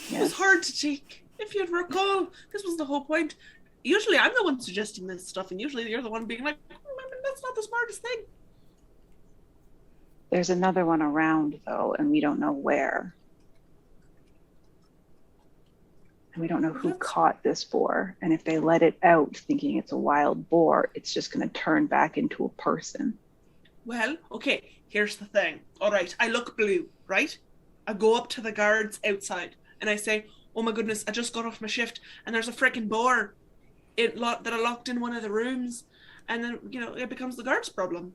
Yes. It was hard to take. If you'd recall, this was the whole point. Usually I'm the one suggesting this stuff, and usually you're the one being like, that's not the smartest thing. There's another one around, though, and we don't know where. And we don't know who caught this boar. And if they let it out thinking it's a wild boar, it's just going to turn back into a person. Well, okay, here's the thing. All right, I look blue, right? I go up to the guards outside, and I say, "Oh my goodness, I just got off my shift, and there's a freaking boar that I locked in one of the rooms." And then, it becomes the guard's problem.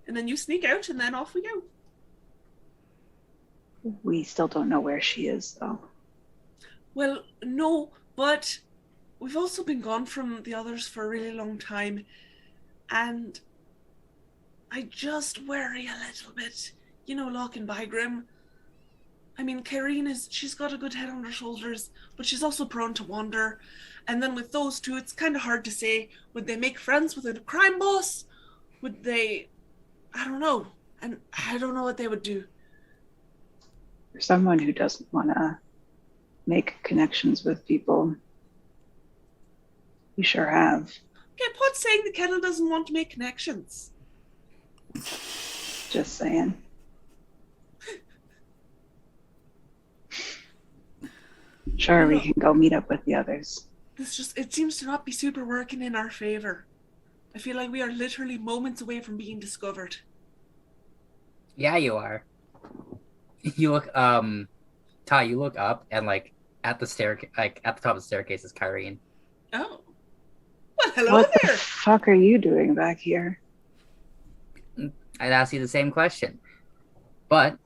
And then you sneak out, and then off we go. We still don't know where she is, though. Well, no, but we've also been gone from the others for a really long time, and I just worry a little bit. Locke and Bigrim. I mean, she's got a good head on her shoulders, but she's also prone to wander. And then with those two, it's kind of hard to say, would they make friends with a crime boss? Would they... I don't know. And I don't know what they would do. For someone who doesn't want to make connections with people, you sure have. Okay, what's saying the kettle doesn't want to make connections? Just saying. Sure, we can go meet up with the others. It seems to not be super working in our favor. I feel like we are literally moments away from being discovered. Yeah, you are. You look, Ty, you look up and like at the at the top of the staircase is Kyrene. Oh. Well, hello What the there. fuck are you doing back here? I'd ask you the same question, but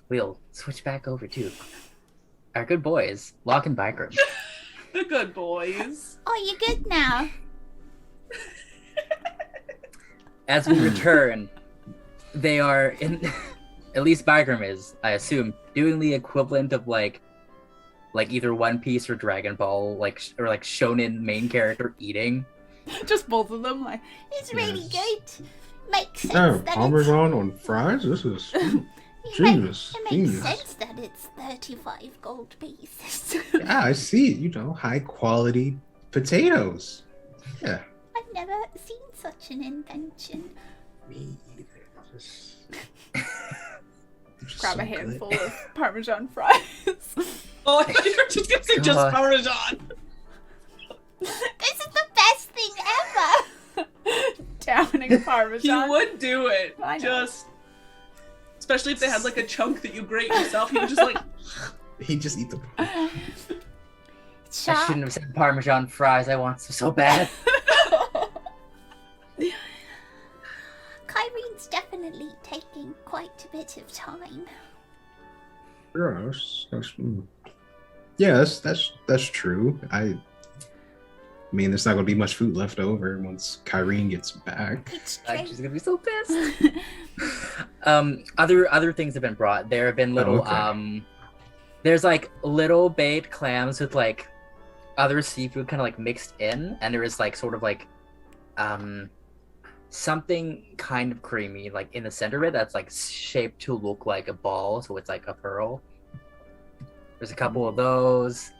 we'll switch back over to our good boys, Locke and Bigrim. The good boys. Oh, you good now? As we return, they are in. At least Bigrim is, I assume, doing the equivalent of like either One Piece or Dragon Ball, or shonen main character eating. Just both of them, like, It's really Yes. good. Makes sense Oh, that Parmesan on fries? This is it genius. makes Genius. sense that it's 35 gold pieces. Yeah, I see it. You know, high quality potatoes. Yeah. I've never seen such an invention. Me either. Just grab so a good. handful of Parmesan fries. Oh, I thought you were just gonna say just God. Parmesan. This is the best thing ever. Downing Parmesan. He would do it. I know. Just, especially if they had like a chunk that you grate yourself. He would just like. He just eat the. It's I sharp. shouldn't have said Parmesan fries. I want so bad. Kyrene's definitely taking quite a bit of time. Yeah, that's true. I mean, there's not gonna be much food left over once Kyrene gets back. It's Like, true. she's gonna be so pissed. Other things have been brought. There have been little okay. there's like little baked clams with like other seafood kind of like mixed in, and there is like sort of like something kind of creamy like in the center of it that's like shaped to look like a ball, so it's like a pearl. There's a couple of those.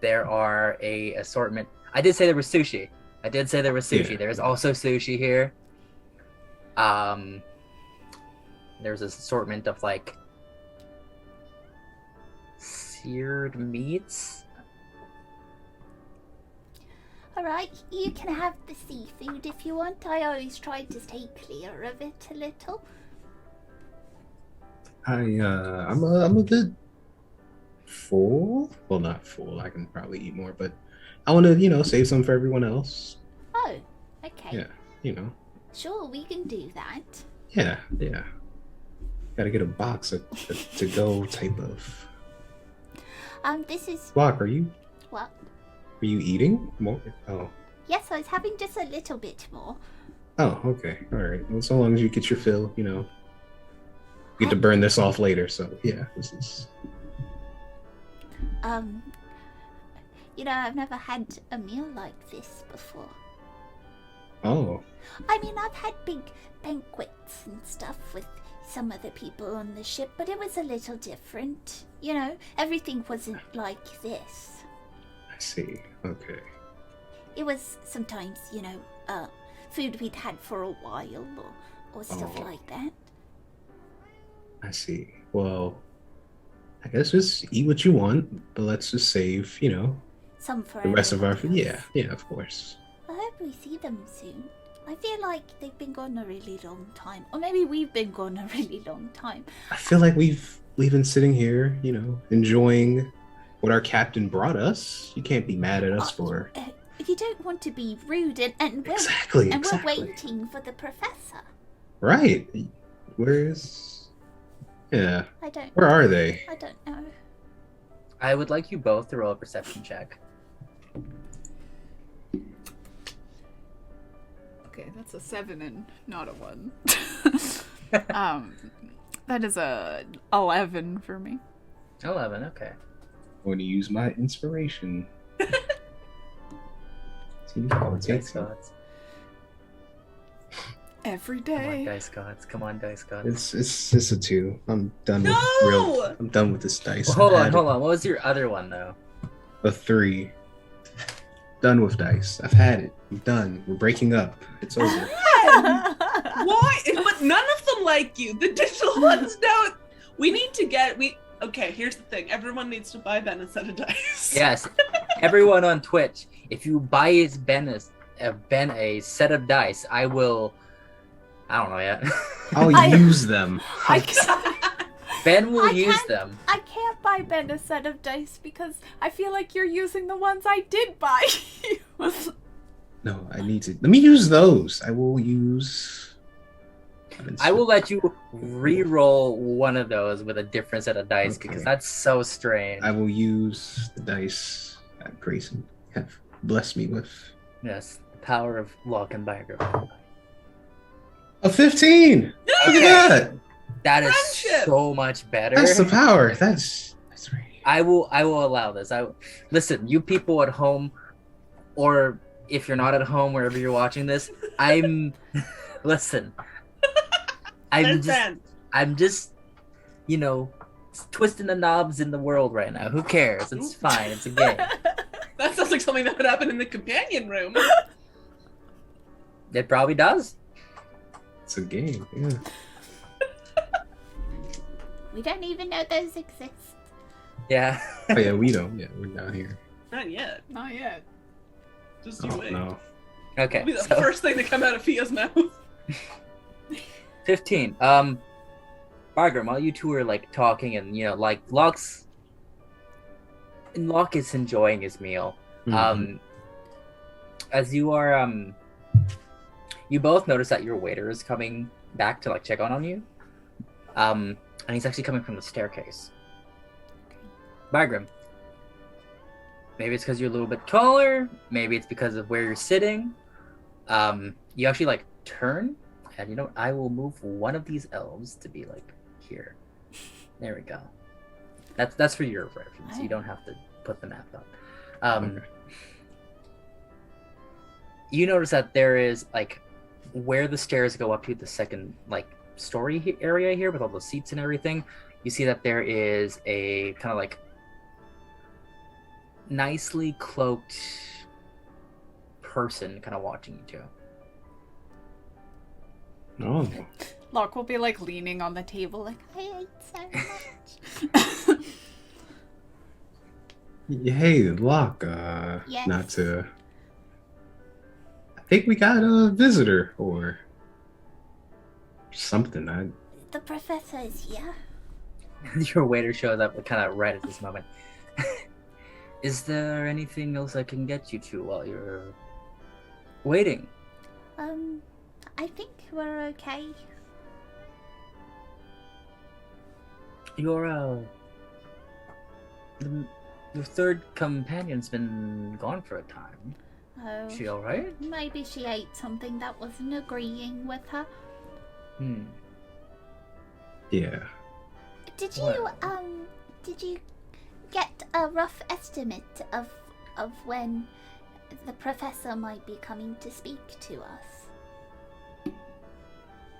There are a assortment. I did say there was sushi. Yeah. There's also sushi here. There's an assortment of like seared meats. Alright, you can have the seafood if you want. I always try to stay clear of it a little. I'm a bit full. Well, not full. I can probably eat more, but I want to, save some for everyone else. Oh, okay. Yeah, Sure, we can do that. Yeah. Got to get a box of to go type of. This is Locke, are you what? eating more? Oh. Yes, I was having just a little bit more. Oh, okay. All right. Well, so long as you get your fill, you get to burn this off later. So yeah, this is. I've never had a meal like this before. Oh. I mean, I've had big banquets and stuff with some of the people on the ship, but it was a little different. Everything wasn't like this. I see. Okay. It was sometimes, food we'd had for a while or stuff Oh. like that. I see. Well, I guess just eat what you want, but let's just save, Some for the rest of our everyone food. else. Yeah, of course. I hope we see them soon. I feel like they've been gone a really long time. Or maybe we've been gone a really long time. I feel like we've been sitting here, enjoying what our captain brought us. You can't be mad at us for You don't want to be rude, and we're, exactly. we're waiting for the professor. Right. Where's? Yeah. Where Where are they? I don't know. I would like you both to roll a perception check. Okay, that's a 7 and not a 1. That is a 11 for me. 11, okay. I'm going to use my inspiration. See, Come on, I'll take dice some. gods. Every Come on, day. dice gods. Come on, dice gods. It's a 2. I'm done with No! I'm done with this dice. Well, hold I've on, had hold on. What was your other one, though? A 3. Done with dice. I've had it. I'm done. We're breaking up. It's over. Why? But none of them like you. The digital ones don't. We need to get. Okay, here's the thing. Everyone needs to buy Ben a set of dice. Yes. Everyone on Twitch, if you buy Ben a set of dice, I will I don't know yet. I'll use them. I can't, Ben will I use can't- them. I can't buy Ben a set of dice because I feel like you're using the ones I did buy you. No, I need to. Let me use those. I will use. I will let you re-roll one of those with a different set of dice Okay. because that's so strange. I will use the dice that Grayson have blessed me with. Yes, the power of Locke and Bigrim. A 15. Look Okay. at that. That is Friendship! so much better. That's the power. That's right. I will allow this. Listen, you people at home, or if you're not at home, wherever you're watching this, listen. I'm just, twisting the knobs in the world right now. Who cares? It's fine. It's a game. That sounds like something that would happen in the companion room. It probably does. It's a game. Yeah. We don't even know those exist. Yeah. Oh yeah, we don't. Yeah, we're not here. Not yet. Not yet. Just you Oh wait. no. Okay. It'll be the So first thing to come out of Fia's mouth. 15. Bigrim, while you two are like talking and like Locke is enjoying his meal. As you are you both notice that your waiter is coming back to like check on you. And he's actually coming from the staircase. Bigrim. Maybe it's because you're a little bit taller, maybe it's because of where you're sitting. You actually like turn, and I will move one of these elves to be like here. There we go. That's for your reference. You don't have to put the map up. Okay. You notice that there is like where the stairs go up to the second like story area here with all the seats and everything. You see that there is a kind of like nicely cloaked person kind of watching you two. Oh. Locke will be like leaning on the table, like, I ate so much. Hey, Locke. Yes. Not to. I think we got a visitor or something. The professor is here. Your waiter shows up kind of right at this moment. Is there anything else I can get you to while you're waiting? I think we're okay. Your third companion's been gone for a time. Oh, She all right? maybe she ate something that wasn't agreeing with her. Yeah. Did you Well. did you get a rough estimate of when the professor might be coming to speak to us?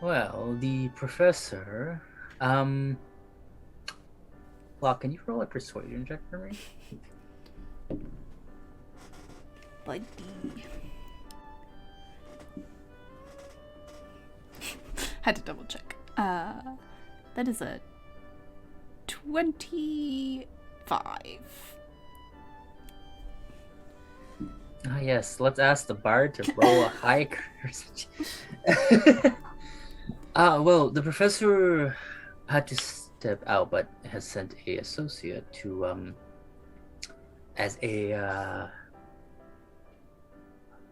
Well, the professor. Locke, can you roll a persuasion check for me? buddy. Had to double check. That is a 25. Ah, yes. Let's ask the bard to roll a high curse. Well, the professor had to step out, but has sent a associate to as a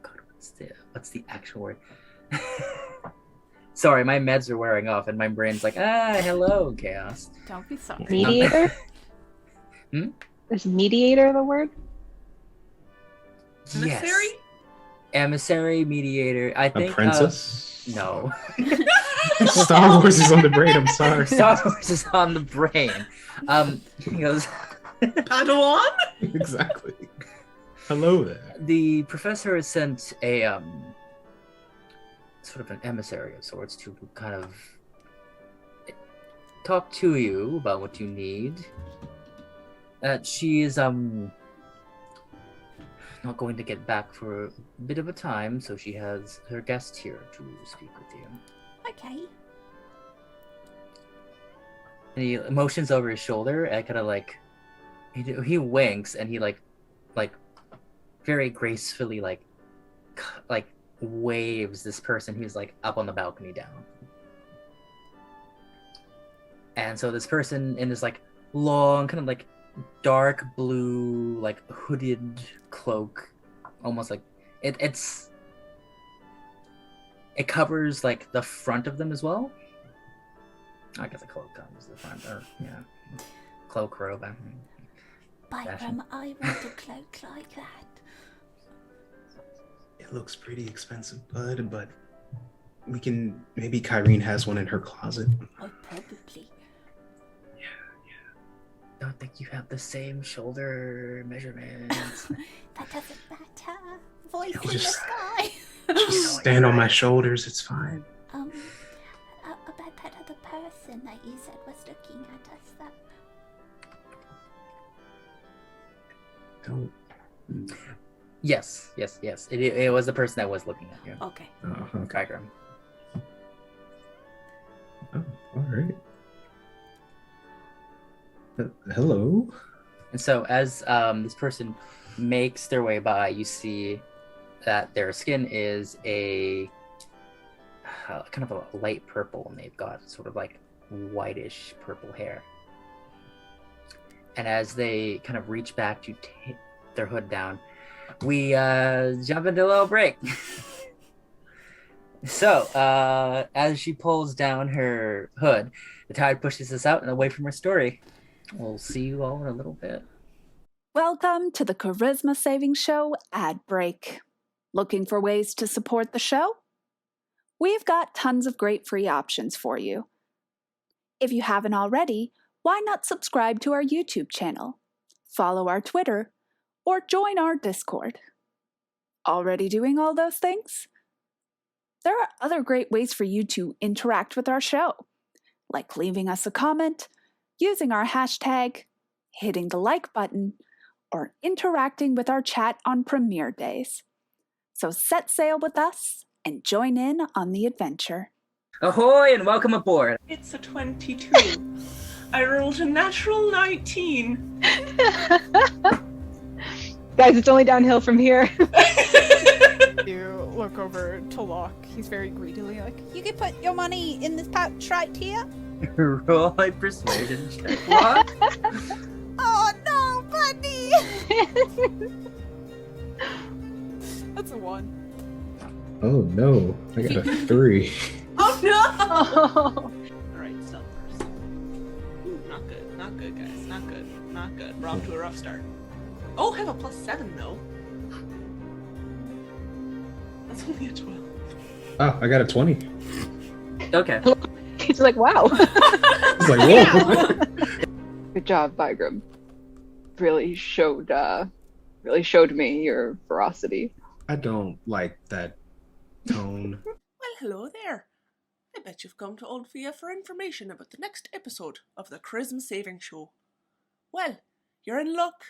God, what's the actual word? Sorry, my meds are wearing off, and my brain's like, hello, chaos. Don't be sorry. Mediator? Is mediator the word? Yes. Emissary? Emissary, mediator. I think. A princess? No. Star Wars is on the brain. I'm sorry. Star Wars is on the brain. He goes. Padawan? Exactly. Hello there. The professor has sent a sort of an emissary of sorts to kind of talk to you about what you need. She is not going to get back for a bit of a time, so she has her guest here to speak with you. Okay. And he motions over his shoulder and kind of like he winks and he like very gracefully like waves this person who's like up on the balcony down. And so this person in this like long, kind of like dark blue, like hooded cloak, almost like it covers like the front of them as well. I guess a cloak covers the front, or yeah, cloak robe. Bigrim, I want a cloak like that. It looks pretty expensive, bud, but we can, maybe Kyrene has one in her closet. Oh, probably. Don't think you have the same shoulder measurements. That doesn't matter. Voice I'll in the just- sky. Just stand on my shoulders, it's fine. About that other person that you said was looking at us, that... Don't. Yes. It was the person that was looking at you. Okay. Oh, okay. Bigrim. Oh, all right. Hello. And so as this person makes their way by, you see that their skin is a kind of a light purple, and they've got sort of like whitish purple hair. And as they kind of reach back to take their hood down, we jump into a little break. So as she pulls down her hood, the tide pushes us out and away from her story. We'll see you all in a little bit. Welcome to the Charisma Saving Show ad break. Looking for ways to support the show? We've got tons of great free options for you. If you haven't already, why not subscribe to our YouTube channel, follow our Twitter, or join our Discord? Already doing all those things? There are other great ways for you to interact with our show, like leaving us a comment, using our hashtag, hitting the like button, or interacting with our chat on premiere days. So set sail with us and join in on the adventure. Ahoy and welcome aboard. It's a 22. I rolled a natural 19. Guys, it's only downhill from here. You look over to Locke. He's very greedily like, you can put your money in this pouch right here. Roll a persuasion check. What? Oh no, buddy! That's a 1. Oh no, I got a 3. Oh no! Oh. Alright, stealth first. Ooh, not good. Not good, guys. Not good. Not good. We're off to a rough start. Oh, I have a +7 though. That's only a 12. Oh, I got a 20. Okay. He's like, wow. It's like, whoa. Good job, Bigrim. Really showed me your ferocity. I don't like that tone. Well, hello there. I bet you've come to Old Fiadh for information about the next episode of the Charisma Saving Show. Well, you're in luck.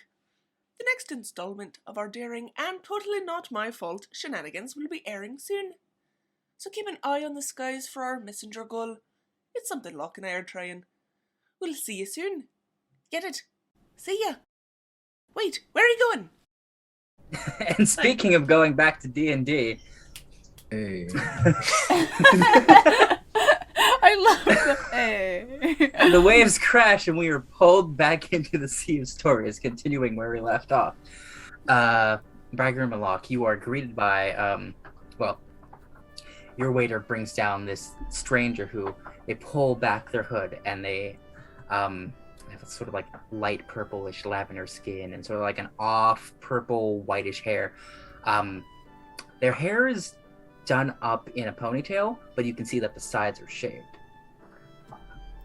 The next installment of our daring and totally not my fault shenanigans will be airing soon. So keep an eye on the skies for our messenger gull. It's something Locke and I are trying. We'll see you soon. Get it? See ya. Wait, where are you going? And speaking of going back to D&D, Hey. I love the hey. the waves crash and we are pulled back into the Sea of Stories, continuing where we left off. Bigrim and Locke, you are greeted by, your waiter brings down this stranger who they pull back their hood and they have a sort of like light purplish lavender skin and sort of like an off purple whitish hair. Their hair is done up in a ponytail, but you can see that the sides are shaved.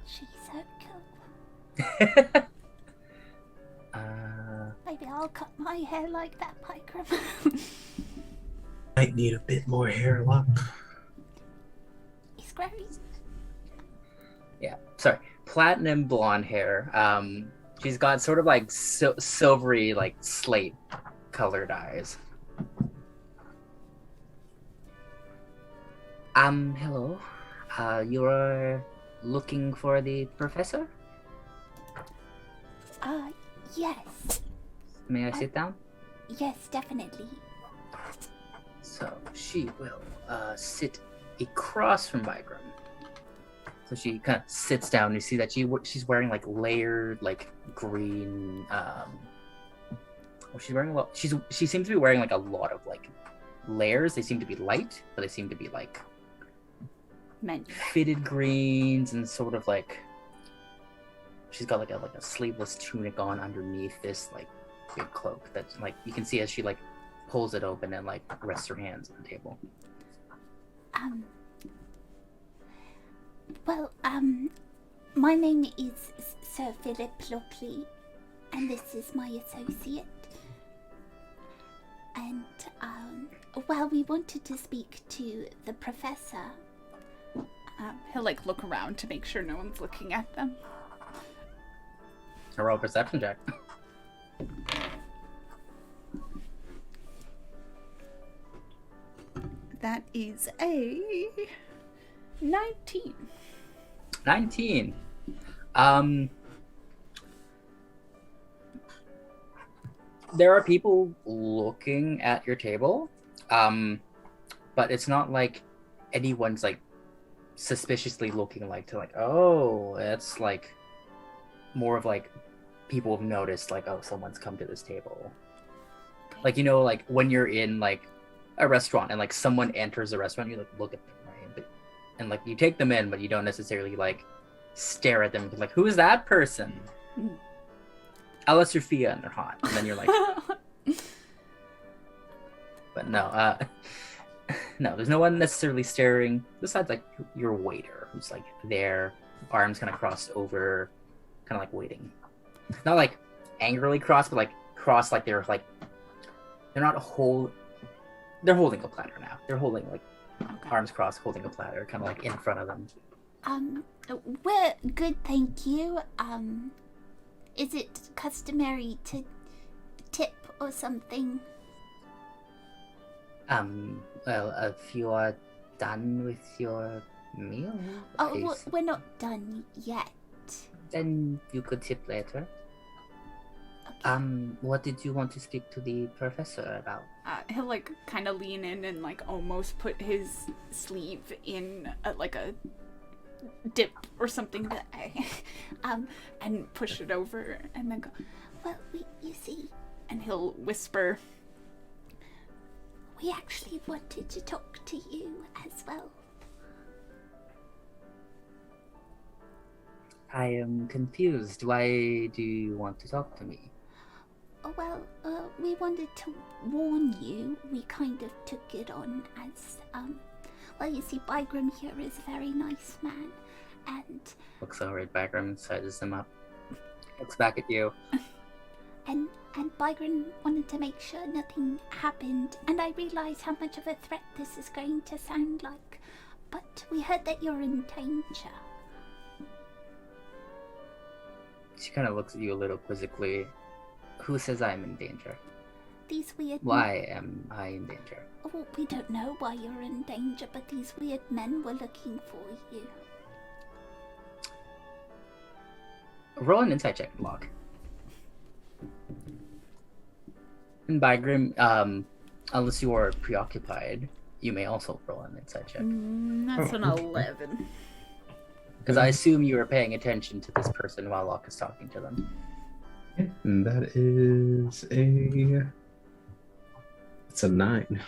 She's so cool. Maybe I'll cut my hair like that, Bigrim. Might need a bit more hair, Locke. He's great. Yeah, sorry, platinum blonde hair. She's got sort of like silvery, like slate colored eyes. Hello. You're looking for the professor? Yes. May I sit down? Yes, definitely. So she will sit across from Bigrim. So she kind of sits down. You see that she's wearing like layered, like green. She's wearing a lot. She seems to be wearing like a lot of like layers. They seem to be light, but they seem to be like fitted greens and sort of like. She's got like a sleeveless tunic on underneath this like big cloak that like you can see as she like pulls it open and like rests her hands on the table. Well, my name is Sir Philip Lockley, and this is my associate. And, well, we wanted to speak to the professor. He'll, like, look around to make sure no one's looking at them. A roll perception check. That is a 19. 19. There are people looking at your table, but it's not like anyone's like suspiciously looking like to like, oh, it's like more of like people have noticed like, oh, someone's come to this table. Like, you know, like when you're in like a restaurant and like someone enters a restaurant, you like look at them, right? And like you take them in, but you don't necessarily like stare at them. Like, who is that person? Unless you're Fiadh and they're hot, and then you're like. But no, no, there's no one necessarily staring. Besides like your waiter, who's like there, arms kind of crossed over, kind of like waiting. Not like angrily crossed, but like crossed, like they're not they're holding a platter now. They're holding like arms crossed, holding a platter, kind of like in front of them. We're good, thank you. Is it customary to tip or something? Well, if you are done with your meal, Oh, we're not done yet. then you could tip later. Okay. What did you want to speak to the professor about? He'll like kind of lean in and like almost put his sleeve in like a dip or something that and push it over and then go, Well, you see, and he'll whisper, we actually wanted to talk to you as well. I am confused. Why do you want to talk to me? Oh, well, we wanted to warn you. We kind of took it on as, well, you see, Bigrim here is a very nice man, and... Looks over at Bigrim, sizes him up. Looks back at you. And Bigrim wanted to make sure nothing happened, and I realize how much of a threat this is going to sound like, but we heard that you're in danger. She kind of looks at you a little quizzically. Who says I'm in danger? These weird... Why am I in danger? Oh, we don't know why you're in danger, but these weird men were looking for you. Roll an insight check, Locke. And Bigrim, unless you are preoccupied, you may also roll an insight check. that's an 11. Because I assume you are paying attention to this person while Locke is talking to them. And that is it's a 9.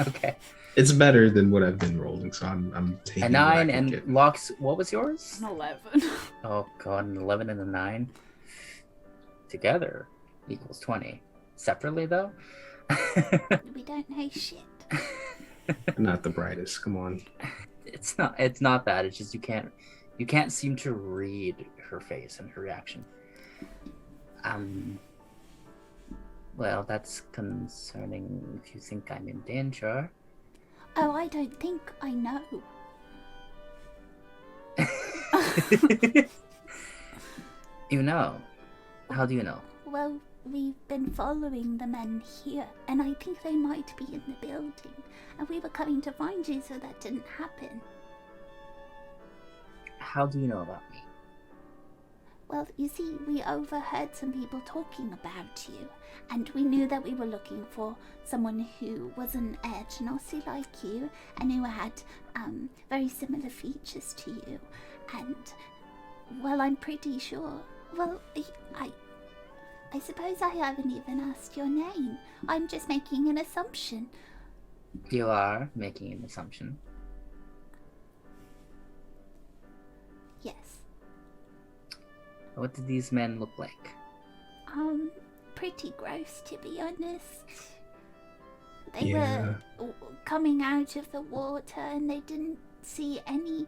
Okay. It's better than what I've been rolling, so I'm taking A what I 9 can and get. Locke's, what was yours? An 11. Oh god, an 11 and a 9. Together equals 20. Separately though? We don't know shit. Not the brightest. Come on. It's not that, it's just you can't seem to read her face and her reaction. Well, that's concerning if you think I'm in danger. Oh, I don't think I know. You know? How do you know? Well, we've been following the men here, and I think they might be in the building. And we were coming to find you, so that didn't happen. How do you know about me? Well, you see, we overheard some people talking about you, and we knew that we were looking for someone who was an heir genasi like you, and who had very similar features to you. And, well, I'm pretty sure. Well, I suppose I haven't even asked your name. I'm just making an assumption. You are making an assumption. Yes. What did these men look like? Pretty gross, to be honest. They Yeah. were coming out of the water, and they didn't see any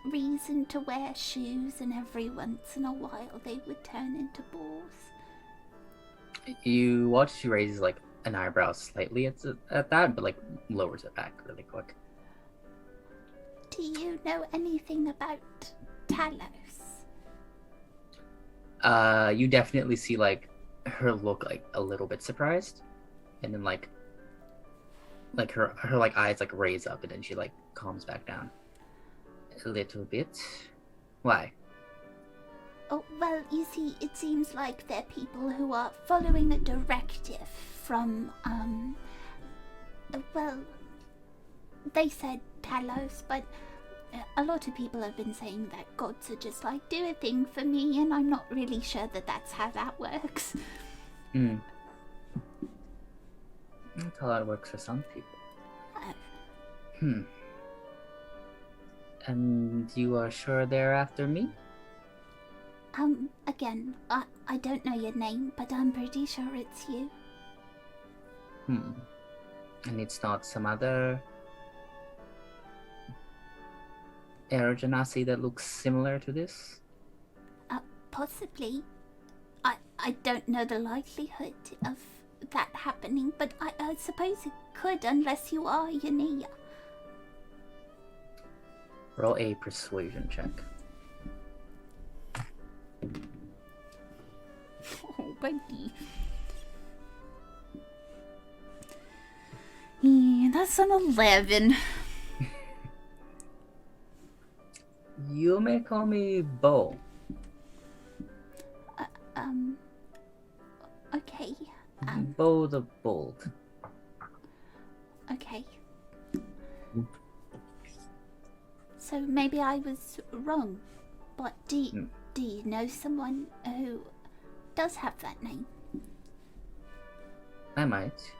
reason to wear shoes, and every once in a while they would turn into balls. You watch she raises like an eyebrow slightly at that, but like lowers it back really quick. Do you know anything about Talos? You definitely see like her look like a little bit surprised, and then like her like eyes like raise up, and then she like calms back down a little bit. Why? Oh, well, you see, it seems like they're people who are following a directive from, well, they said Talos, but a lot of people have been saying that gods are just like, do a thing for me, and I'm not really sure that that's how that works. That's how it works for some people. Oh. And you are sure they're after me? Again, I don't know your name, but I'm pretty sure it's you. And it's not some other air genasi that looks similar to this? Possibly. I don't know the likelihood of that happening, but I suppose it could, unless you are Yanea. Roll a persuasion check. Oh, buddy. Yeah, that's an 11. You may call me Bo. Okay. Bo the Bold. Okay. So maybe I was wrong, but do you know someone who does have that name? I might.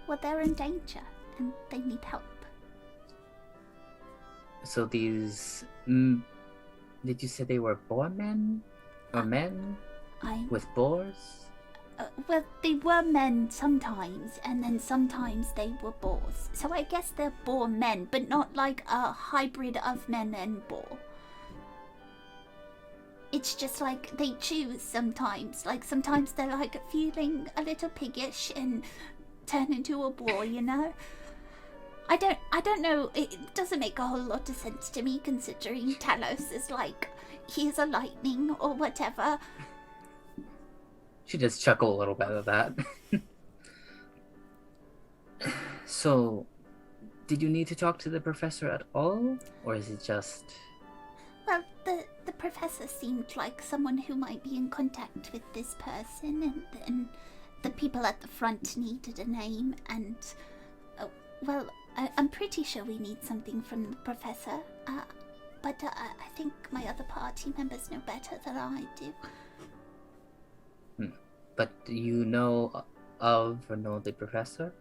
Well, they're in danger and they need help. So these... did you say they were boar men? Or men? With boars? Well, they were men sometimes, and then sometimes they were boars. So I guess they're boar men, but not like a hybrid of men and boar. It's just like they choose sometimes. Like sometimes they're like feeling a little piggish and turn into a boar, you know? I don't know. It doesn't make a whole lot of sense to me, considering Talos is like, he's a lightning or whatever. She just chuckled a little bit at that. So, did you need to talk to the professor at all? Or is it just... Well, the professor seemed like someone who might be in contact with this person, and then the people at the front needed a name, and... well, I'm pretty sure we need something from the professor, but I think my other party members know better than I do. But do you know of or know the professor?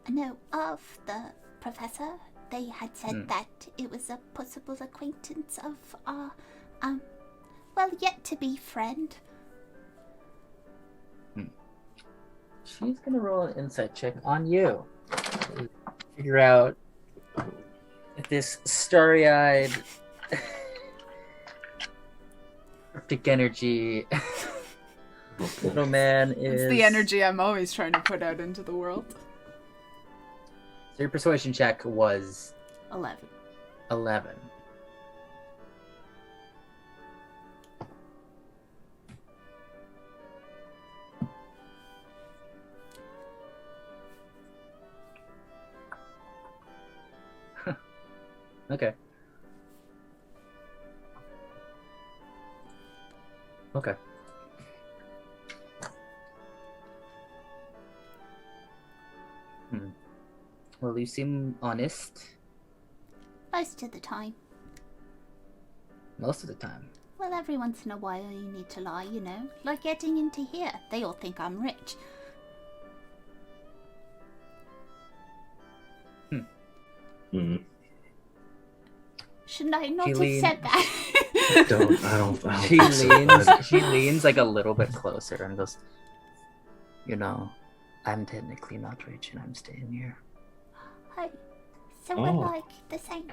I know of the professor. They had said that it was a possible acquaintance of our, well, yet to be friend. She's gonna roll an insight check on you. Figure out if this starry-eyed cryptic energy little man is... It's the energy I'm always trying to put out into the world. So your persuasion check was 11. 11. Okay. Okay. Well, you seem honest Most of the time. most of the time. Well, every once in a while you need to lie, you know. Like getting into here. They all think I'm rich. Hmm. Shouldn't I not She have leaned- said that? I don't She think so, leans. bud. She leans like a little bit closer and goes, "You know, I'm technically not rich, and I'm staying here." Oh, so Oh. we're like the same.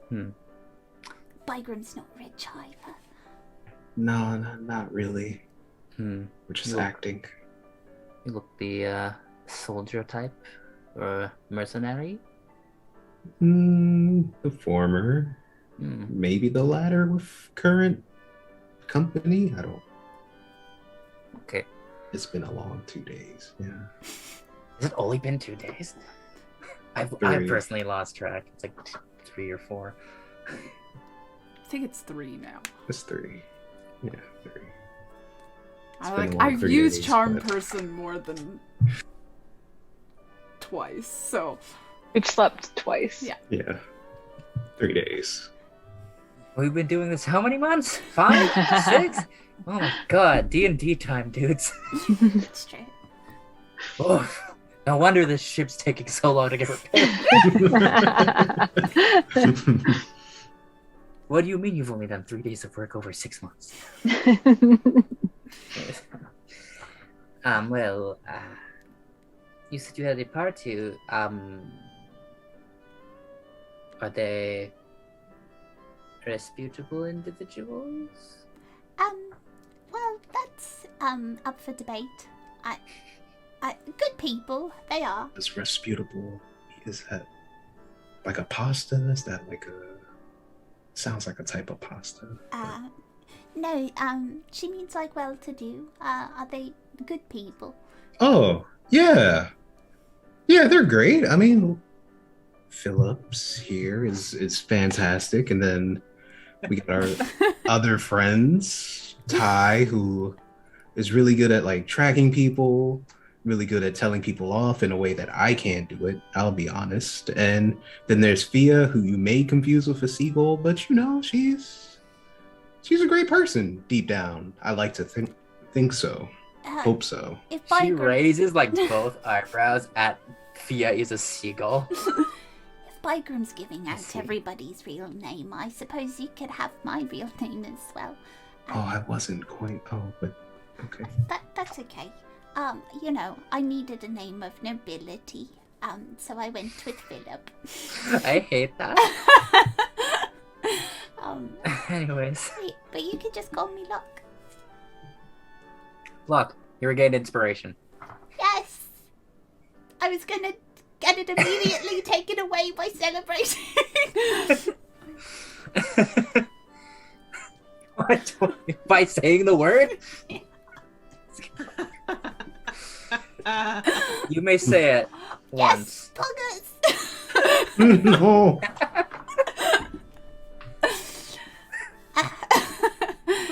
Hmm. Bigrim's not rich either. No, not really. Hmm. We're just Look. acting. You look the soldier type or mercenary. The former. Hmm. Maybe the latter with current company. I don't. Okay. It's been a long 2 days. Yeah. Has it only been 2 days? I Three. personally lost track. It's like 3 or 4. I think it's 3 now. It's 3. Yeah, 3. It's I been like a long I've 3 used days, charm but- person more than twice, so We've slept twice. Yeah. Yeah. 3 days. We've been doing this how many months? 5? 6? Oh my god, D&D time, dudes. It's true. Oh, no wonder this ship's taking so long to get repaired. What do you mean you've only done 3 days of work over 6 months? Well, you said you had a party. Are they reputable individuals? Well, that's up for debate. Good people, they are. Is reputable? Is that like a pasta? Is that like a? Sounds like a type of pasta. No, she means like well-to-do. Are they good people? Oh yeah, yeah, they're great. I mean, Phillips here is fantastic, and then we got our other friends, Ty, who is really good at like tracking people, really good at telling people off in a way that I can't do it, I'll be honest. And then there's Fiadh, who you may confuse with a seagull, but you know, she's a great person deep down. I like to think so. Hope so. If She Bygrim, raises like both eyebrows at Fiadh is a seagull. if Bygrim's giving out see. everybody's real name, I suppose you could have my real name as well. Oh, I wasn't quite. Oh, but okay. That's okay. You know, I needed a name of nobility. So I went with Philip. I hate that. Anyways, but you could just call me Locke. Locke, you regained inspiration. Yes! I was gonna get it immediately taken away by celebrating. What? By saying the word? You may say it once. Yes, poggers! No.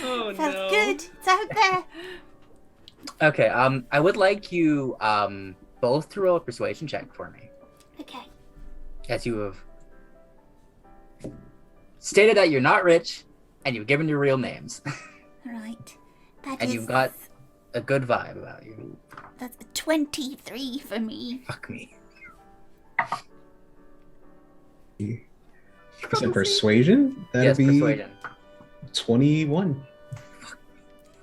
Oh Felt no. good. It's out there. Okay, I would like you both to roll a persuasion check for me. Okay. As you have stated that you're not rich and you've given your real names. Right. That And is- you've got a good vibe about you. That's 23 for me. Fuck me. Is it persuasion? That'd Yes, be persuasion. 21.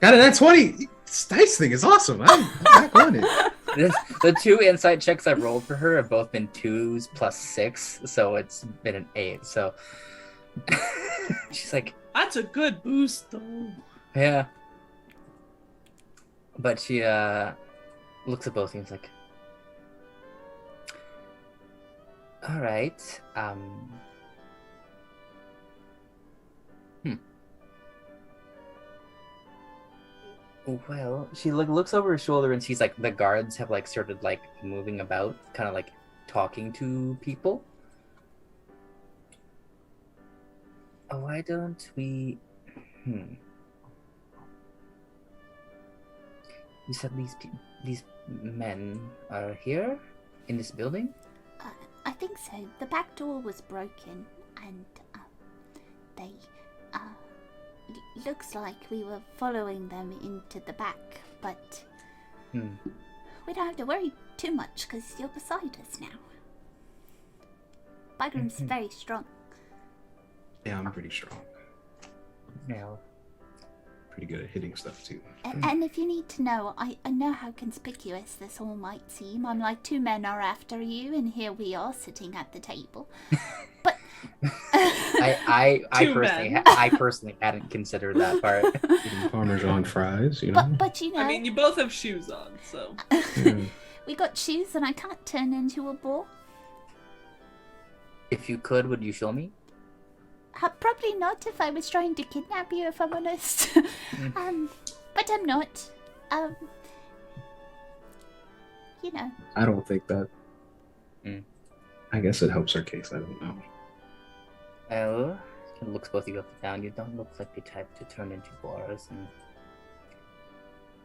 Got it at 20. This dice thing is awesome. I'm back on it. The 2 insight checks I've rolled for her have both been 2s plus 6, so it's been an 8. So she's like, That's a good boost, though. yeah. But she looks at both of you and is like, all right. Well, she looks over her shoulder and sees like the guards have like started like moving about, kind of like talking to people. Why don't we? You said these men are here in this building? I think so. The back door was broken, and they looks like we were following them into the back, but we don't have to worry too much because you're beside us now. Bigrim's very strong. Yeah, I'm pretty strong. Yeah. Pretty good at hitting stuff too. And if you need to know, I know how conspicuous this all might seem. I'm like, 2 men are after you, and here we are sitting at the table. But I personally hadn't considered that part. Eating Parmesan fries, you know. But you know, I mean, you both have shoes on, so. we got shoes, and I can't turn into a boar. If you could, would you show me? Probably not if I was trying to kidnap you, if I'm honest. But I'm not. You know. I don't think that. Mm. I guess it helps our case. I don't know. Well, it looks both of you up and down. You don't look like the type to turn into boars, and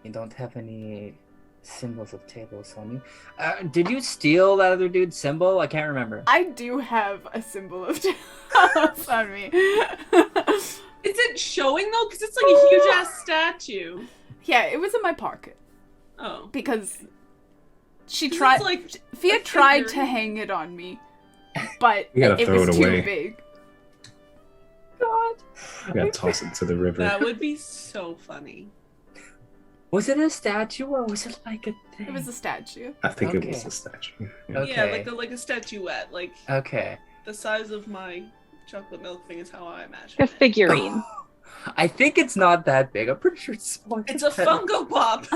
you don't have any symbols of tables on you. Did you steal that other dude's symbol? I can't remember. I do have a symbol of talos on me. Is it showing though? Because it's like a huge ass statue. Yeah, it was in my pocket. Oh. Because she 'Cause tried. it's like Fiadh a tried to figurine. hang it on me, but You gotta it throw was it away. too big. God. We gotta toss it to the river. That would be so funny. Was it a statue or was it like a thing? It was a statue. I think it Okay. was a statue. Yeah. Okay. Yeah, like a statuette, like Okay. the size of my chocolate milk thing is how I imagine A it. figurine. I think it's not that big. I'm pretty sure it's smaller. It's a than- Funko Pop.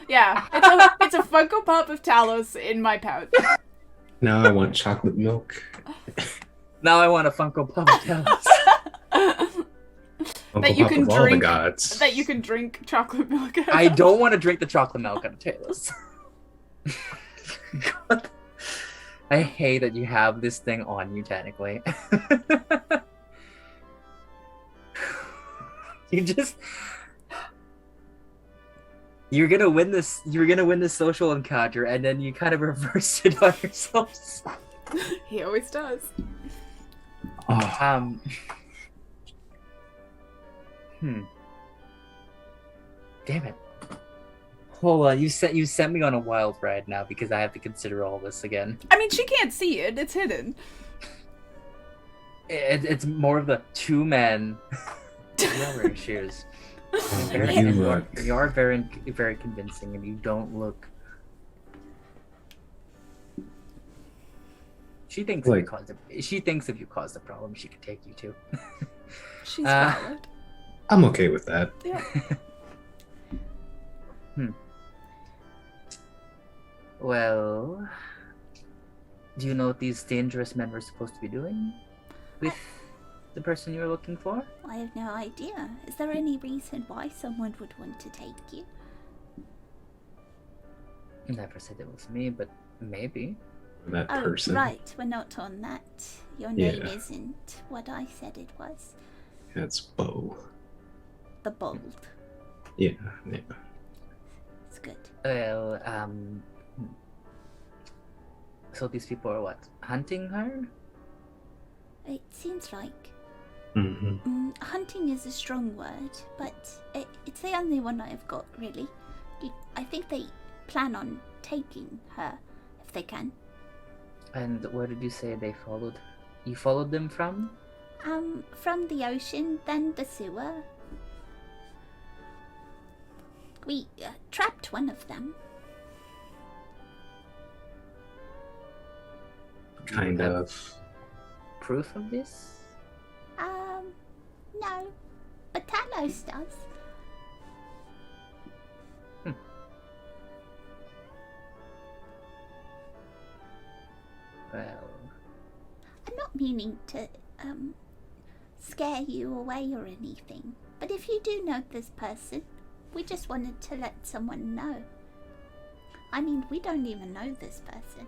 Yeah, it's a Funko Pop of Talos in my pouch. Now I want chocolate milk. Now I want a Funko Pop of Talos. Funko That you Pop can of all the drink- gods. That you can drink chocolate milk out of. I don't want to drink the chocolate milk out of Talos. God. I hate that you have this thing on you, technically. You're gonna win this social encounter, and then you kind of reversed it on yourselves. He always does. Oh, Damn it. Hold on, you sent me on a wild ride now because I have to consider all this again. I mean, she can't see it. It's hidden. It's more of the 2 men. You are wearing shoes. You are very, very convincing, and you don't look. She thinks Like- if you caused a problem, she could take you too. She's valid. I'm okay with that. Yeah. Well, do you know what these dangerous men were supposed to be doing with the person you were looking for? I have no idea. Is there any reason why someone would want to take you? Never said it was me, but maybe. That Oh, person. right. We're not on that. Your name Yeah. isn't what I said it was. That's Bo. The Bold. Yeah, yeah. It's good. Well, so these people are what? Hunting her? It seems like. Mm-hmm. Hunting is a strong word, but it's the only one I've got, really. I think they plan on taking her, if they can. And where did you say they followed? You followed them from? From the ocean, then the sewer. We trapped one of them. Kind have of. Proof of this? No. But Talos does. Well, I'm not meaning to, scare you away or anything. But if you do know this person, we just wanted to let someone know. I mean, we don't even know this person.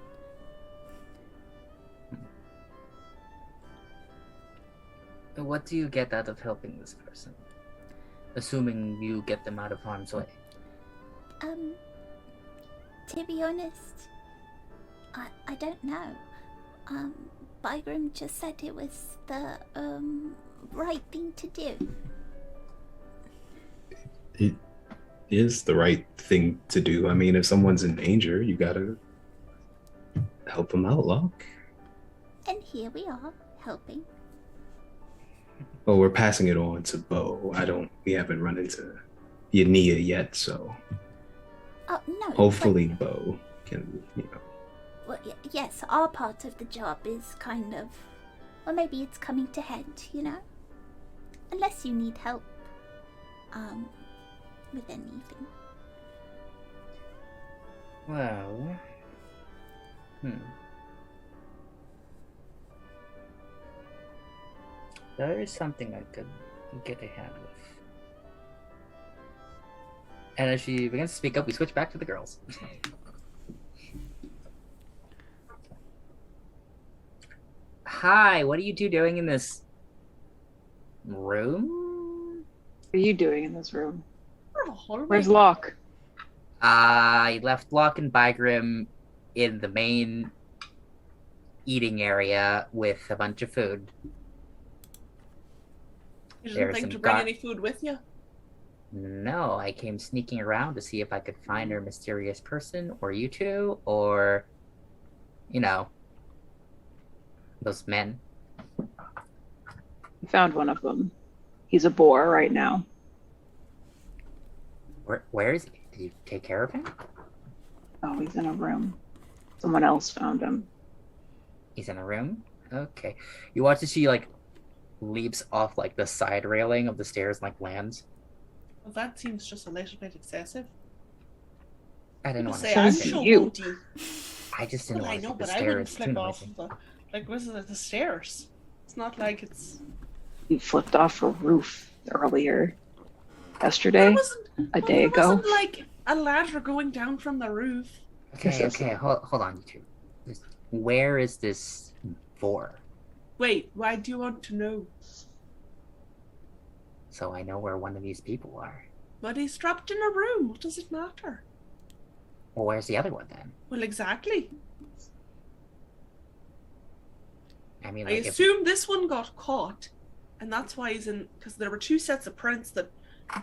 what do you get out of helping this person? Assuming you get them out of harm's way. To be honest, I don't know. Bigrim just said it was the, right thing to do. It is the right thing to do. I mean, if someone's in danger, you gotta help them out, Locke. And here we are, helping. Well, we're passing it on to Bo. We haven't run into Yania yet, so Oh, no. hopefully Bo can, Well, yes, our part of the job is kind of... Well, maybe it's coming to head, you know? Unless you need help, with anything. Well... There is something I could get a hand with. And as she begins to speak up, we switch back to the girls. Hi, what are you two doing in this room? What are you doing in this room? Oh, Where's Locke? I left Locke and Bigrim in the main eating area with a bunch of food. You There's didn't think some to bring gar- any food with you? No, I came sneaking around to see if I could find a mysterious person, or you two, or, those men. We found one of them. He's a boar right now. Where is he? Did you take care of him? Oh, he's in a room. Someone else found him. He's in a room? Okay. You watch as she, leaps off, the side railing of the stairs and, lands. Well, that seems just a little bit excessive. I didn't want to Say, say I'm Says so you. wonty. I just didn't Well, I want to know, take the but I wouldn't stairs too flip off noisy. of this is the stairs. It's not like it's... He flipped off a roof earlier. It Yesterday? wasn't, A day it ago? wasn't like a ladder going down from the roof. Okay, hold on, you two. Where is this for? Wait, why do you want to know? So I know where one of these people are. But he's trapped in a room. What does it matter? Well, where's the other one then? Well, exactly. I mean, I assume this one got caught, and that's why he's in... Because there were two sets of prints that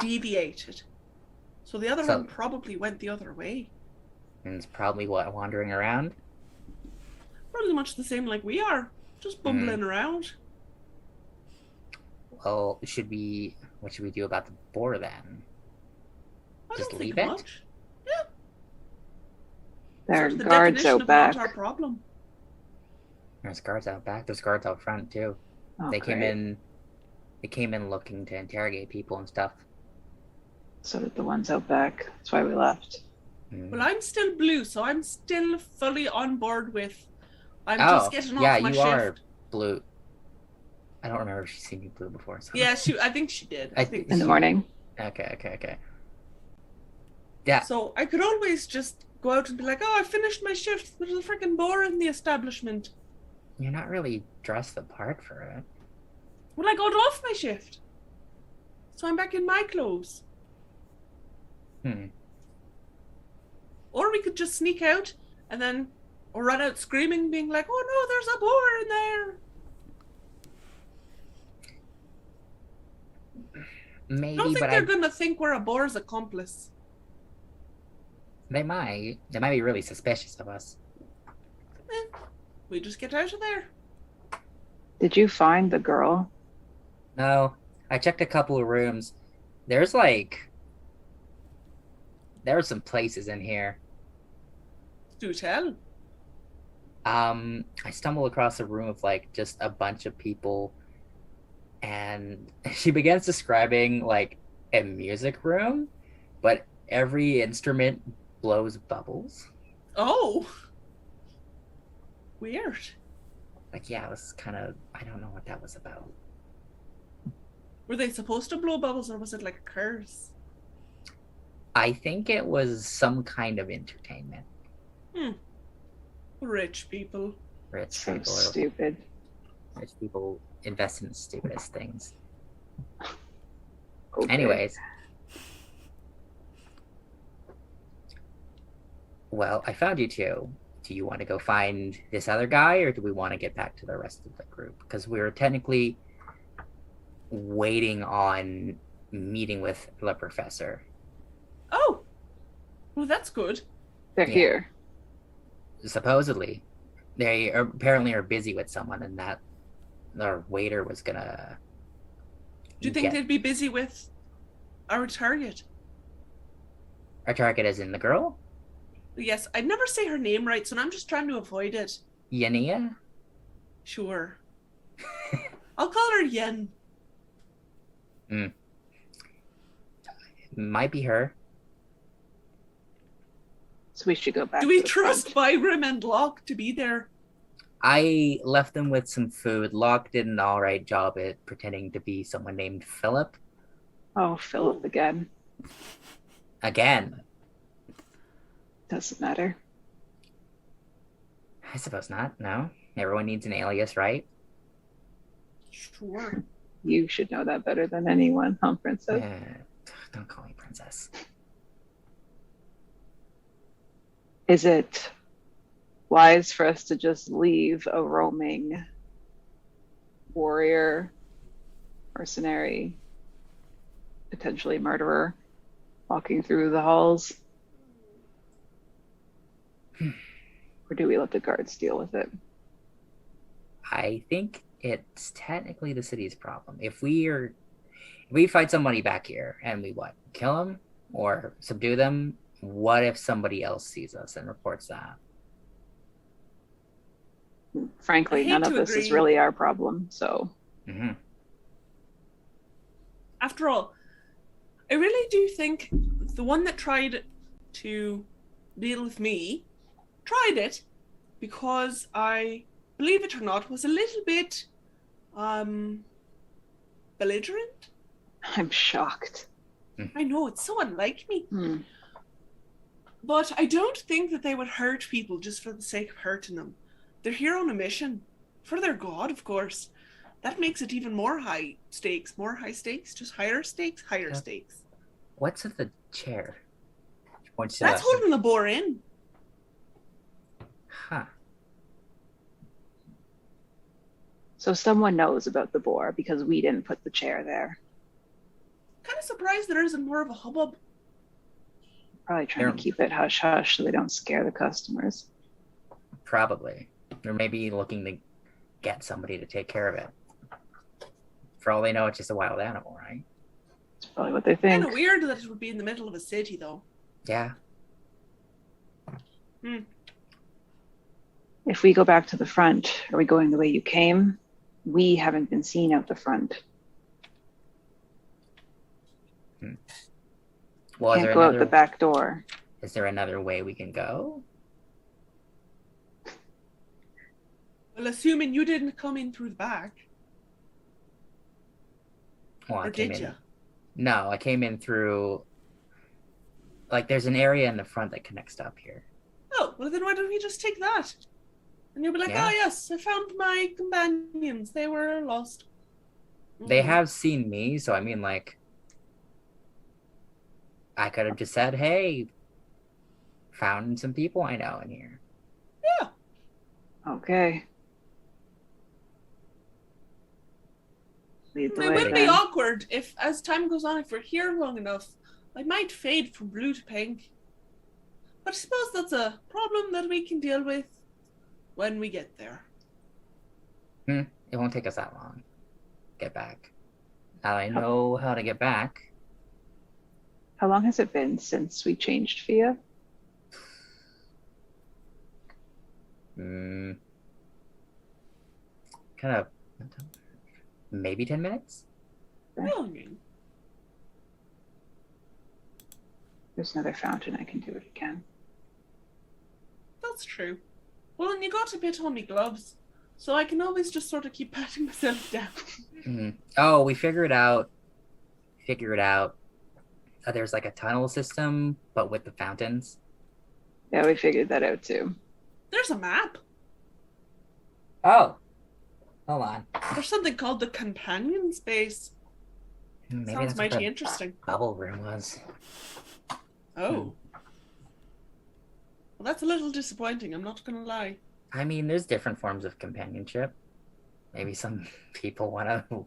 deviated. So the other one probably went the other way. And it's probably wandering around? Probably much the same like we are. Just bumbling around. Well, what should we do about the boar then? I Just don't leave think it? much. Yeah. There are Sort of the guards definition out of back. Not our problem. There's guards out back. There's guards out front too. Oh, They came great. in. They came in looking to interrogate people and stuff. So did the ones out back. That's why we left. Well, I'm still blue, so I'm still fully on board with... I'm just getting off my you shift. are blue. I don't remember if she's seen you blue before. So. Yeah, I think she did. I think In the morning. Okay. Yeah. So I could always just go out and be like, oh, I finished my shift. There's a freaking boar in the establishment. You're not really dressed the part for it. Well, I got off my shift. So I'm back in my clothes. Or we could just sneak out and then... Or run out screaming, being like, oh no, there's a boar in there. Maybe, I don't think but they're gonna think we're a boar's accomplice. They might. They might be really suspicious of us. We just get out of there. Did you find the girl? No, I checked a couple of rooms. There are some places in here. Do tell. I stumble across a room of just a bunch of people, and she begins describing a music room, but every instrument blows bubbles. Oh. Weird. Yeah, this is kind of... I don't know what that was about. Were they supposed to blow bubbles, or was it like a curse? I think it was some kind of entertainment. Rich people. So stupid. Rich people invest in the stupidest things. Okay. Anyways. Well, I found you two. Do you want to go find this other guy, or do we want to get back to the rest of the group? Because we're technically waiting on meeting with the professor. Oh, well, that's good. They're here. Supposedly, they apparently are busy with someone, and that their waiter was gonna. Do you think they'd be busy with our target? Our target is in the girl? Yes, I'd never say her name right, so I'm just trying to avoid it. Yenia? Sure. I'll call her Yen. Might be her. So we should go back. Do we to the trust front. Bigrim and Locke to be there? I left them with some food. Locke did an alright job at pretending to be someone named Philip. Oh, Philip again. Again. Doesn't matter. I suppose not. No. Everyone needs an alias, right? Sure. You should know that better than anyone, huh, Princess? Don't call me princess. Is it wise for us to just leave a roaming warrior, mercenary, potentially murderer, walking through the halls? Or do we let the guards deal with it? I think it's technically the city's problem. If we fight somebody back here and we what? Kill them or subdue them? What if somebody else sees us and reports that? Frankly, I hate none of to this is agree. really our problem, so Mm-hmm. After all, I really do think the one that tried to deal with me tried it because I, believe it or not, was a little bit belligerent. I'm shocked. I know, it's so unlike me. Hmm. But I don't think that they would hurt people just for the sake of hurting them. They're here on a mission. For their god, of course. That makes it even more high stakes. More high stakes? Just higher stakes? Higher Yeah. stakes. What's at the chair? She points to That's us. holding the boar in. Huh. So someone knows about the boar because we didn't put the chair there. Kind of surprised there isn't more of a hubbub. Probably trying They're- to keep it hush hush so they don't scare the customers. Probably. Or maybe looking to get somebody to take care of it. For all they know, it's just a wild animal, right? It's probably what they Kind think. of weird that it would be in the middle of a city, though. Yeah. If we go back to the front, are we going the way you came? We haven't been seen out the front. Well, Can't go out the back door. is there another way we can go? Well, assuming you didn't come in through the back. Well, I Or came did in. ya? No, I came in through. Like, there's an area in the front that connects up here. Oh, well then why don't we just take that? And you'll be like, Yeah. oh yes, I found my companions. They were lost. They Mhm. have seen me, so I mean, like, I could have just said, "Hey, found some people I know in here." Okay. Lead the It way would be then. awkward if, as time goes on, if we're here long enough, I might fade from blue to pink. But I suppose that's a problem that we can deal with when we get there. It won't take us that long. Get back. Now I know how to get back. How long has it been since we changed Fiadh? Kind of, maybe 10 minutes? Well, I mean, There's another fountain. I can do it again. that's true. Well, and you got a bit on me gloves, so I can always just sort of keep patting myself down. Oh, we figured out. There's like a tunnel system, but with the fountains. Yeah, we figured that out too. There's a map. Oh, hold on. There's something called the companion space. Maybe Sounds that's what mighty the interesting. bubble room was. Oh. Well, Well, that's a little disappointing, I'm not gonna lie. I mean, there's different forms of companionship. Maybe some people want to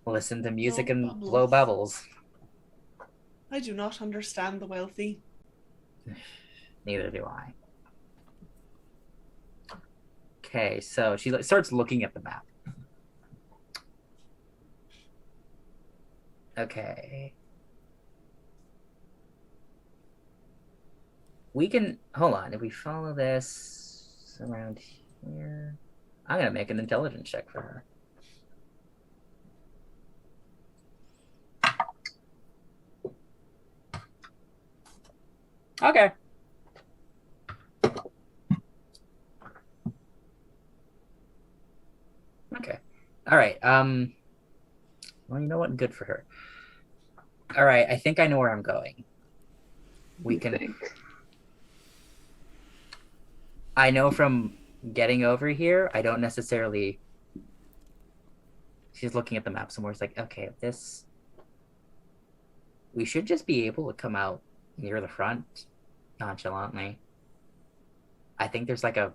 listen to music No and bubbles. blow bubbles. I do not understand the wealthy. Neither do I. Okay, so she starts looking at the map. Okay. We can, hold on, if we follow this around here, I'm going to make an intelligence check for her. Okay. Okay. All right. Well, you know what? Good for her. All right. I think I know where I'm going. We You can. think? I know from getting over here, I don't necessarily. She's looking at the map somewhere. It's like, okay, this. We should just be able to come out near the front nonchalantly. I think there's like a.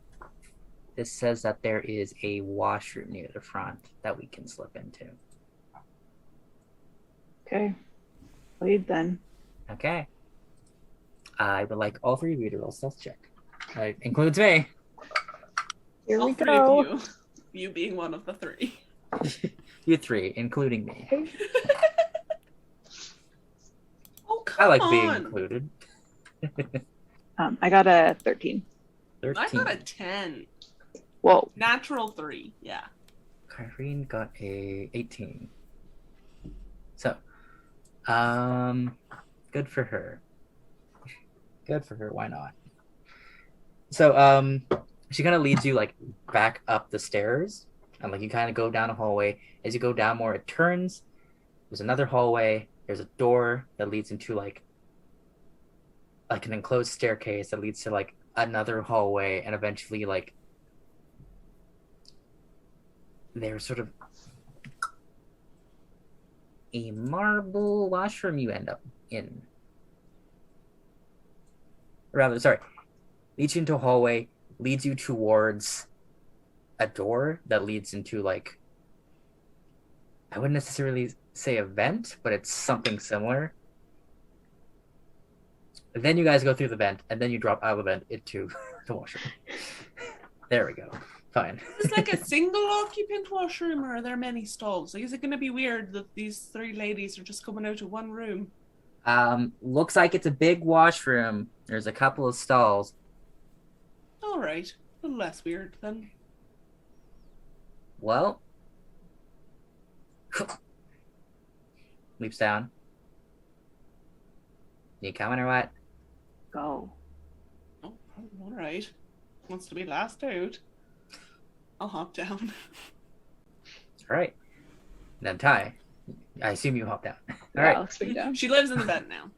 This says that there is a washroom near the front that we can slip into. Okay. Lead then. Okay. I would like all three of you to roll stealth check. That includes me. Here All we three go. of you. You being one of the three. You three, including me. Oh, come I like on. being included. I got a 13. 13. I got a 10. Whoa. Natural 3, yeah. Kyrene got a 18. So, good for her. Good for her. Why not? So, she kind of leads you like back up the stairs, and like you kind of go down a hallway. As you go down more, it turns. There's another hallway. There's a door that leads into like an enclosed staircase that leads to like another hallway, and eventually like there's sort of a marble washroom you end up in. Rather, sorry, leads you into a hallway, leads you towards a door that leads into like, I wouldn't necessarily say a vent, but it's something similar. Then you guys go through the vent, and then you drop out of the vent into the washroom. There we go. Fine. Is this like a single occupant washroom, or are there many stalls? Like, is it going to be weird that these three ladies are just coming out of one room? Looks like it's a big washroom. There's a couple of stalls. All right. A little less weird then. Well, leaps down. You coming or what? Go. Oh, all right. Wants to be last out. I'll hop down. All right. Then Ty, I assume you hop down. All Yeah, right. I'll swing down. She lives in the vent now.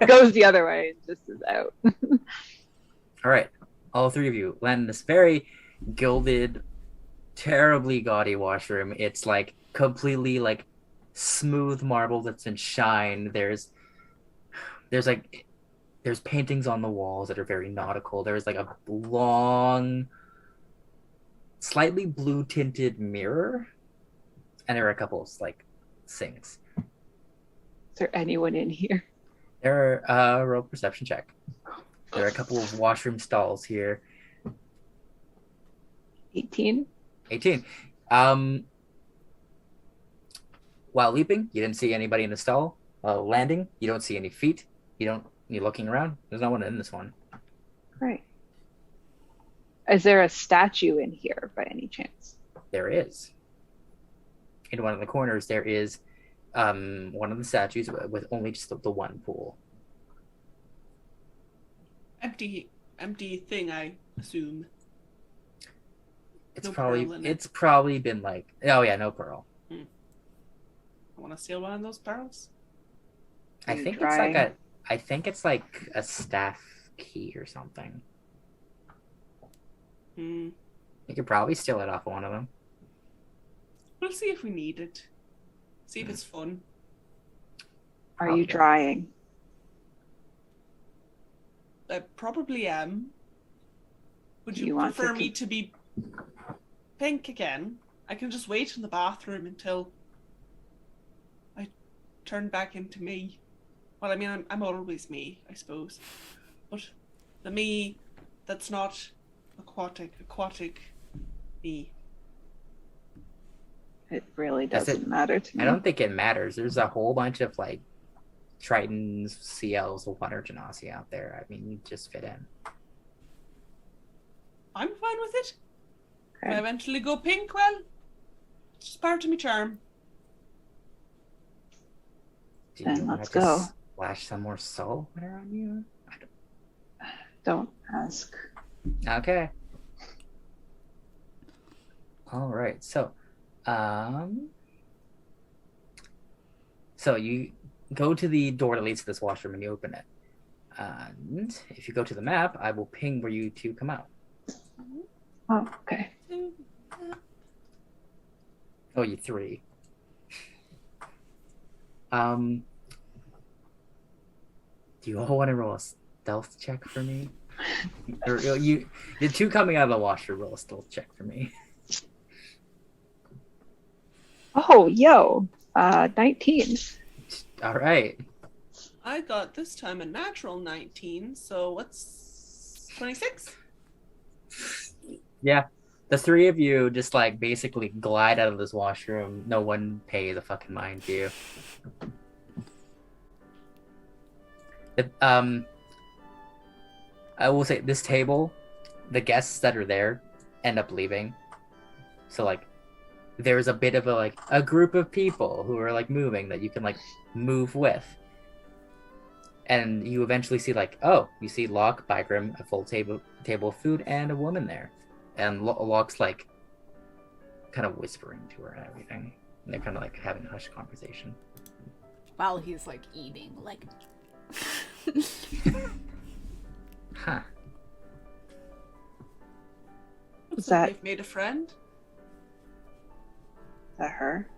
Goes the other way. Just is out. All right. All three of you land in this very gilded, terribly gaudy washroom. It's like completely like smooth marble that's in shine. There's paintings on the walls that are very nautical. There's like a long, slightly blue tinted mirror, and there are a couple of like sinks. Is there anyone in here? There are roll perception check. There are a couple of washroom stalls here. 18. 18. While leaping, you didn't see anybody in the stall. While landing, you don't see any feet. You're looking around. There's no one in this one. Right. Is there a statue in here by any chance? There is. In one of the corners, there is one of the statues with only just the one pool. Empty thing, I assume. It's No probably pearl in it. it's probably been like, oh yeah, no pearl. I want to steal one of those pearls. I You think try. it's like a staff key or something. You could probably steal it off one of them. We'll see if we need it. See if it's fun. Are you drying? probably am. Would Do you you want prefer to me to be pink again? I can just wait in the bathroom until I turn back into me. Well, I mean, I'm always me, I suppose. But the me that's not aquatic me. It really Does doesn't it- matter to me. I don't think it matters. There's a whole bunch of like Tritons, CLs, water genasi out there. I mean, you just fit in. I'm fine with it. If I Okay. eventually go pink, well, it's just part of my charm. Do Then you want let's to go. splash some more salt water on you? Don't ask. Okay. All right. So you go to the door that leads to this washroom and you open it. And if you go to the map, I will ping where you two come out. Oh, okay. Oh, you three. Do you all want to roll a stealth check for me? Or the two coming out of the washroom, roll a stealth check for me. Oh, yo. 19. All right. I got this time a natural 19, so what's 26? Yeah. The three of you just like basically glide out of this washroom. No one pays a fucking mind to you. I will say this table, the guests that are there end up leaving. So like there's a bit of a group of people who are like moving that you can like move with. And you eventually see like, oh, you see Locke, Bigrim, a full table of food, and a woman there. And Locke's like kind of whispering to her and everything. And they're kind of like having a hushed conversation. While he's like eating, like. Huh. Is Looks like that- they've made a friend. Is that her?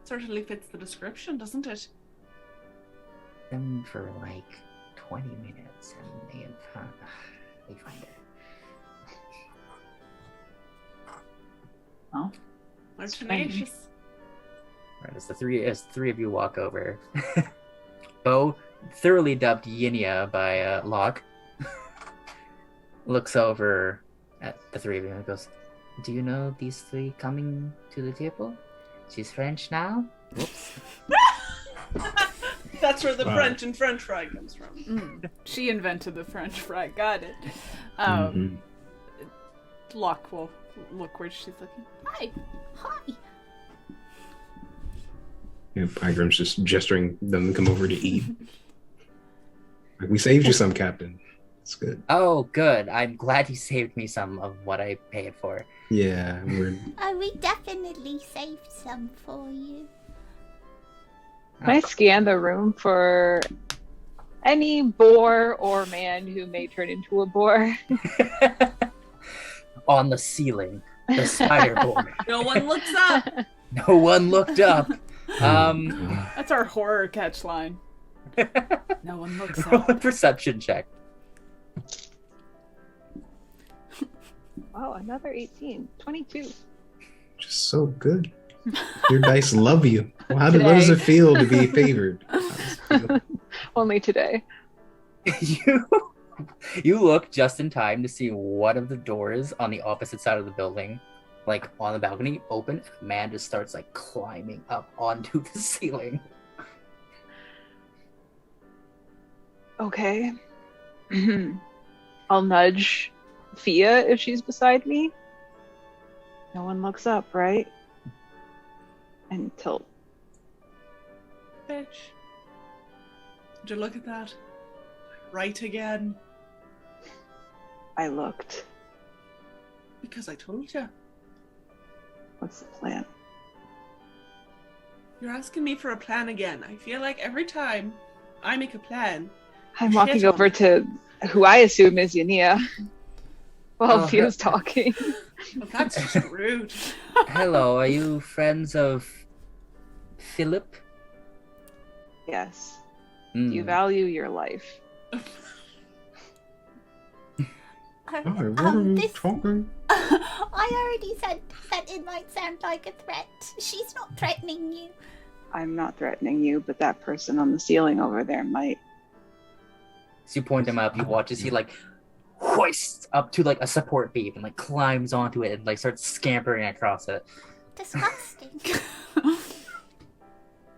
Certainly fits the description, doesn't it? Them for like 20 minutes and they find it. Oh. They're It's tenacious. Right, as three of you walk over, Bo, thoroughly dubbed Yinya by Locke, looks over at the three of you and goes, "Do you know these three coming to the table? She's French now? Whoops." That's where the Wow. French and French fry comes from. She invented the French fry. Got it. Mhm. Locke will look where she's looking. Hi. Hi. Yeah, Bigrim's just gesturing them to come over to eat. Like, we saved you some, Captain. It's good. Oh, good. I'm glad you saved me some of what I paid for. Yeah, we're We definitely saved some for you. Can I scan the room for any boar or man who may turn into a boar? On the ceiling, the spider board. No one looks up. No one looked up. That's our horror catch line. No one looks Roll a up. perception check. Oh, another 18. 22. just so good. Your dice love you. Well, what does it feel to be favored? How does it feel? Only today. You look just in time to see one of the doors on the opposite side of the building, like on the balcony, open. And a man just starts like climbing up onto the ceiling. Okay. I'll nudge Fiadh if she's beside me. No one looks up, right? And tilt. Bitch. Did you look at that? Right again. I looked. Because I told you. What's the plan? You're asking me for a plan again. I feel like every time I make a plan, I'm Shit walking on over it. to who I assume is Yania while Oh, Fia's talking. well, that's just rude. Hello, are you friends of Philip? Yes. Mm. You value your life. Alright, what are you This talking? I already said that it might sound like a threat. She's not threatening you. I'm not threatening you, but that person on the ceiling over there might. So you point him up, you watch as he like hoists up to like a support beam and like climbs onto it and like starts scampering across it. Disgusting.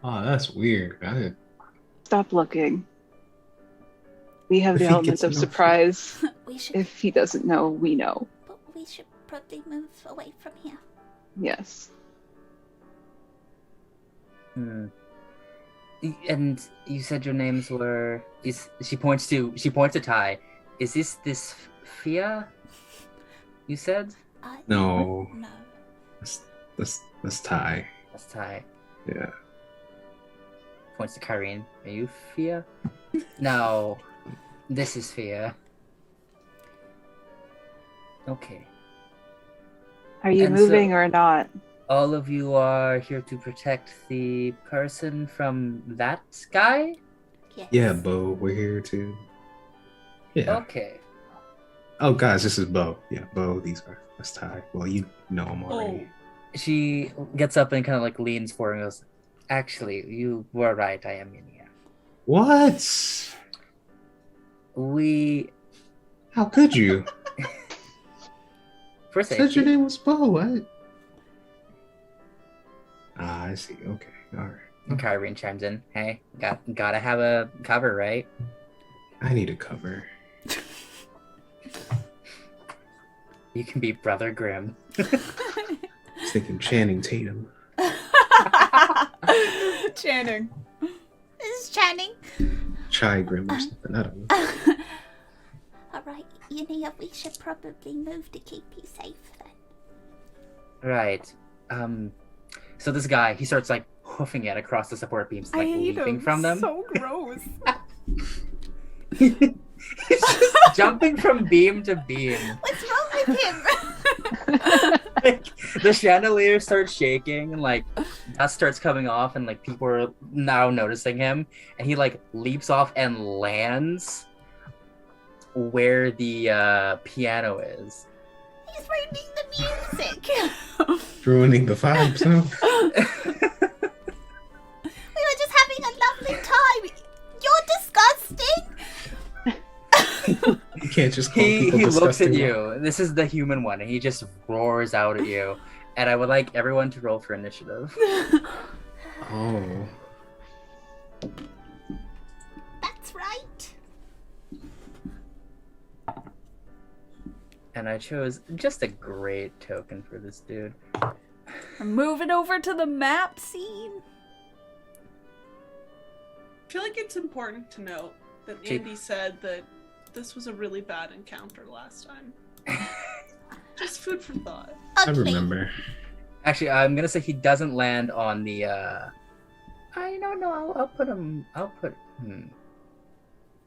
Oh, that's weird. Stop looking. We have If the he element gets of enough- surprise. We should, If he doesn't know, we know. but we should probably move away from here. Yes. Hmm. And you said your names were. She points to Ti. Is this Fiadh? You said No. No. That's Ti. that's Ti. Yeah. Points to Kyrene. Are you Fiadh? No, this is Fiadh. Okay. Are you And moving so- or not? All of you are here to protect the person from that guy? Yes. Yeah, Bo, we're here too. Yeah. Okay. Oh, guys, this is Bo. Yeah, Bo, these are. That's Ti. Well, you know him already. She gets up and kind of like leans forward and goes, actually, you were right, I am Minia. What? We, How could you? for Said your safety, name was Bo. What? Ah, I see. Okay. All right. Kyrene chimes in, hey, gotta have a cover, right? I need a cover. You can be Brother Grimm. I was thinking Channing Tatum. Channing. This is Channing. Chai Grim or something. I don't know. Alright, Yunia, we should probably move to keep you safe then. Right. So this guy, he starts like hoofing it across the support beams, like I hate leaping him. from them. So gross. He's just jumping from beam to beam. What's wrong with him? Like, the chandelier starts shaking and like dust starts coming off and like people are now noticing him and he like leaps off and lands where the piano is. He's ruining the music. Ruining the vibes, huh? We were just having a lovely time. You're disgusting. You can't just call he people looks at disgusting. you. This is the human one and he just roars out at you. And I would like everyone to roll for initiative. Oh. That's right. And I chose just a great token for this dude. We're moving over to the map scene. I feel like it's important to note that Andy said that this was a really bad encounter last time. Just food for thought. I Ugly. remember. Actually, I'm gonna say he doesn't land on the. I don't know. I'll put him.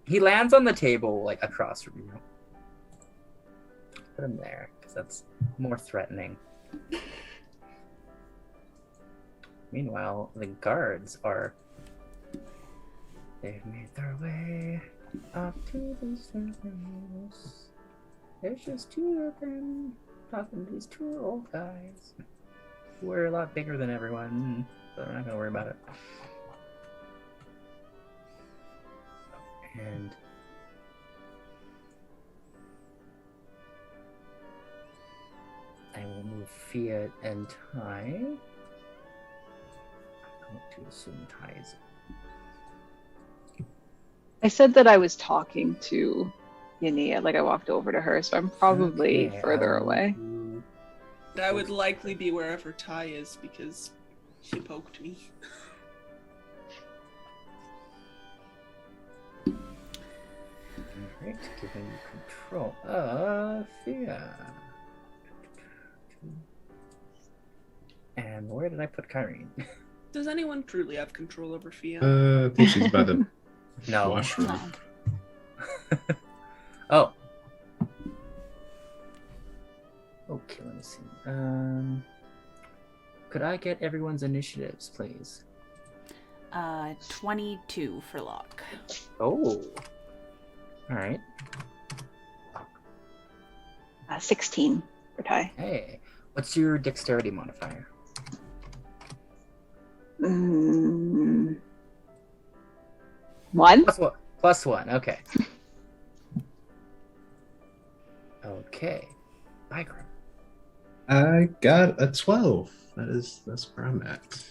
He lands on the table like across from you. Put him there because that's more threatening. Meanwhile, the guards are. They've made their way up to the surface. There's just two of them talking to these two old guys. We're a lot bigger than everyone, so we're not gonna worry about it. And I will move Fiadh and Ti. I'm going to assume Ti's. I said that I was talking to Yunia, like I walked over to her, so I'm probably Okay, further I will away. do- I would likely be wherever Ty is because she poked me. Alright, giving you control of Fiadh. And where did I put Kyrene? Does anyone truly have control over Fia? I think she's by the No. washroom. No. Oh. Okay, let me see. Could I get everyone's initiatives, please? 22 for Locke. Oh. All right. 16 for Ty. Hey, what's your dexterity modifier? One. Plus one. Okay. Okay. Bigrim. I got a 12. That's where I'm at.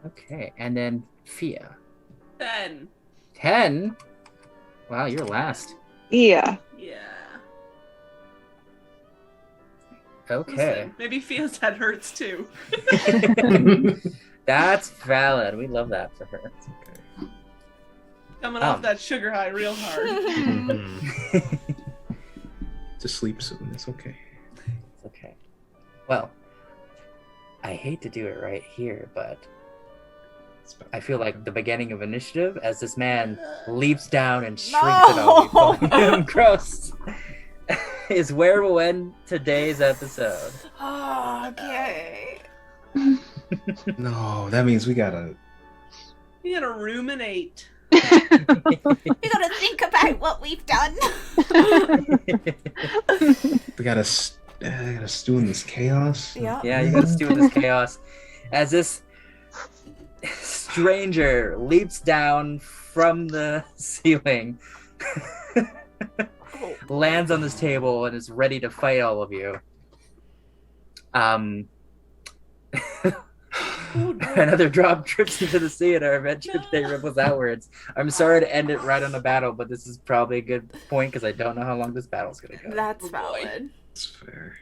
Okay, and then Fiadh. 10. 10. Wow, you're last. Yeah. Yeah. Okay. Listen, maybe Fia's head hurts too. That's valid. We love that for her. It's okay. Coming off that sugar high real hard. To sleep soon. It's okay. It's okay. Well, I hate to do it right here, but I feel like the beginning of initiative as this man leaps down and shrinks it all. Gross. Is where we'll end today's episode. Okay. No, that means we gotta. You gotta ruminate. We gotta think about what we've done. We gotta stew in this chaos. Yeah. Yeah, you gotta stew in this chaos. As this stranger leaps down from the ceiling, lands on this table, and is ready to fight all of you. Another drop trips into the sea, and our adventure today ripples outwards. I'm sorry to end it right on a battle, but this is probably a good point because I don't know how long this battle's gonna go. That's Oh, boy. valid. It's fair.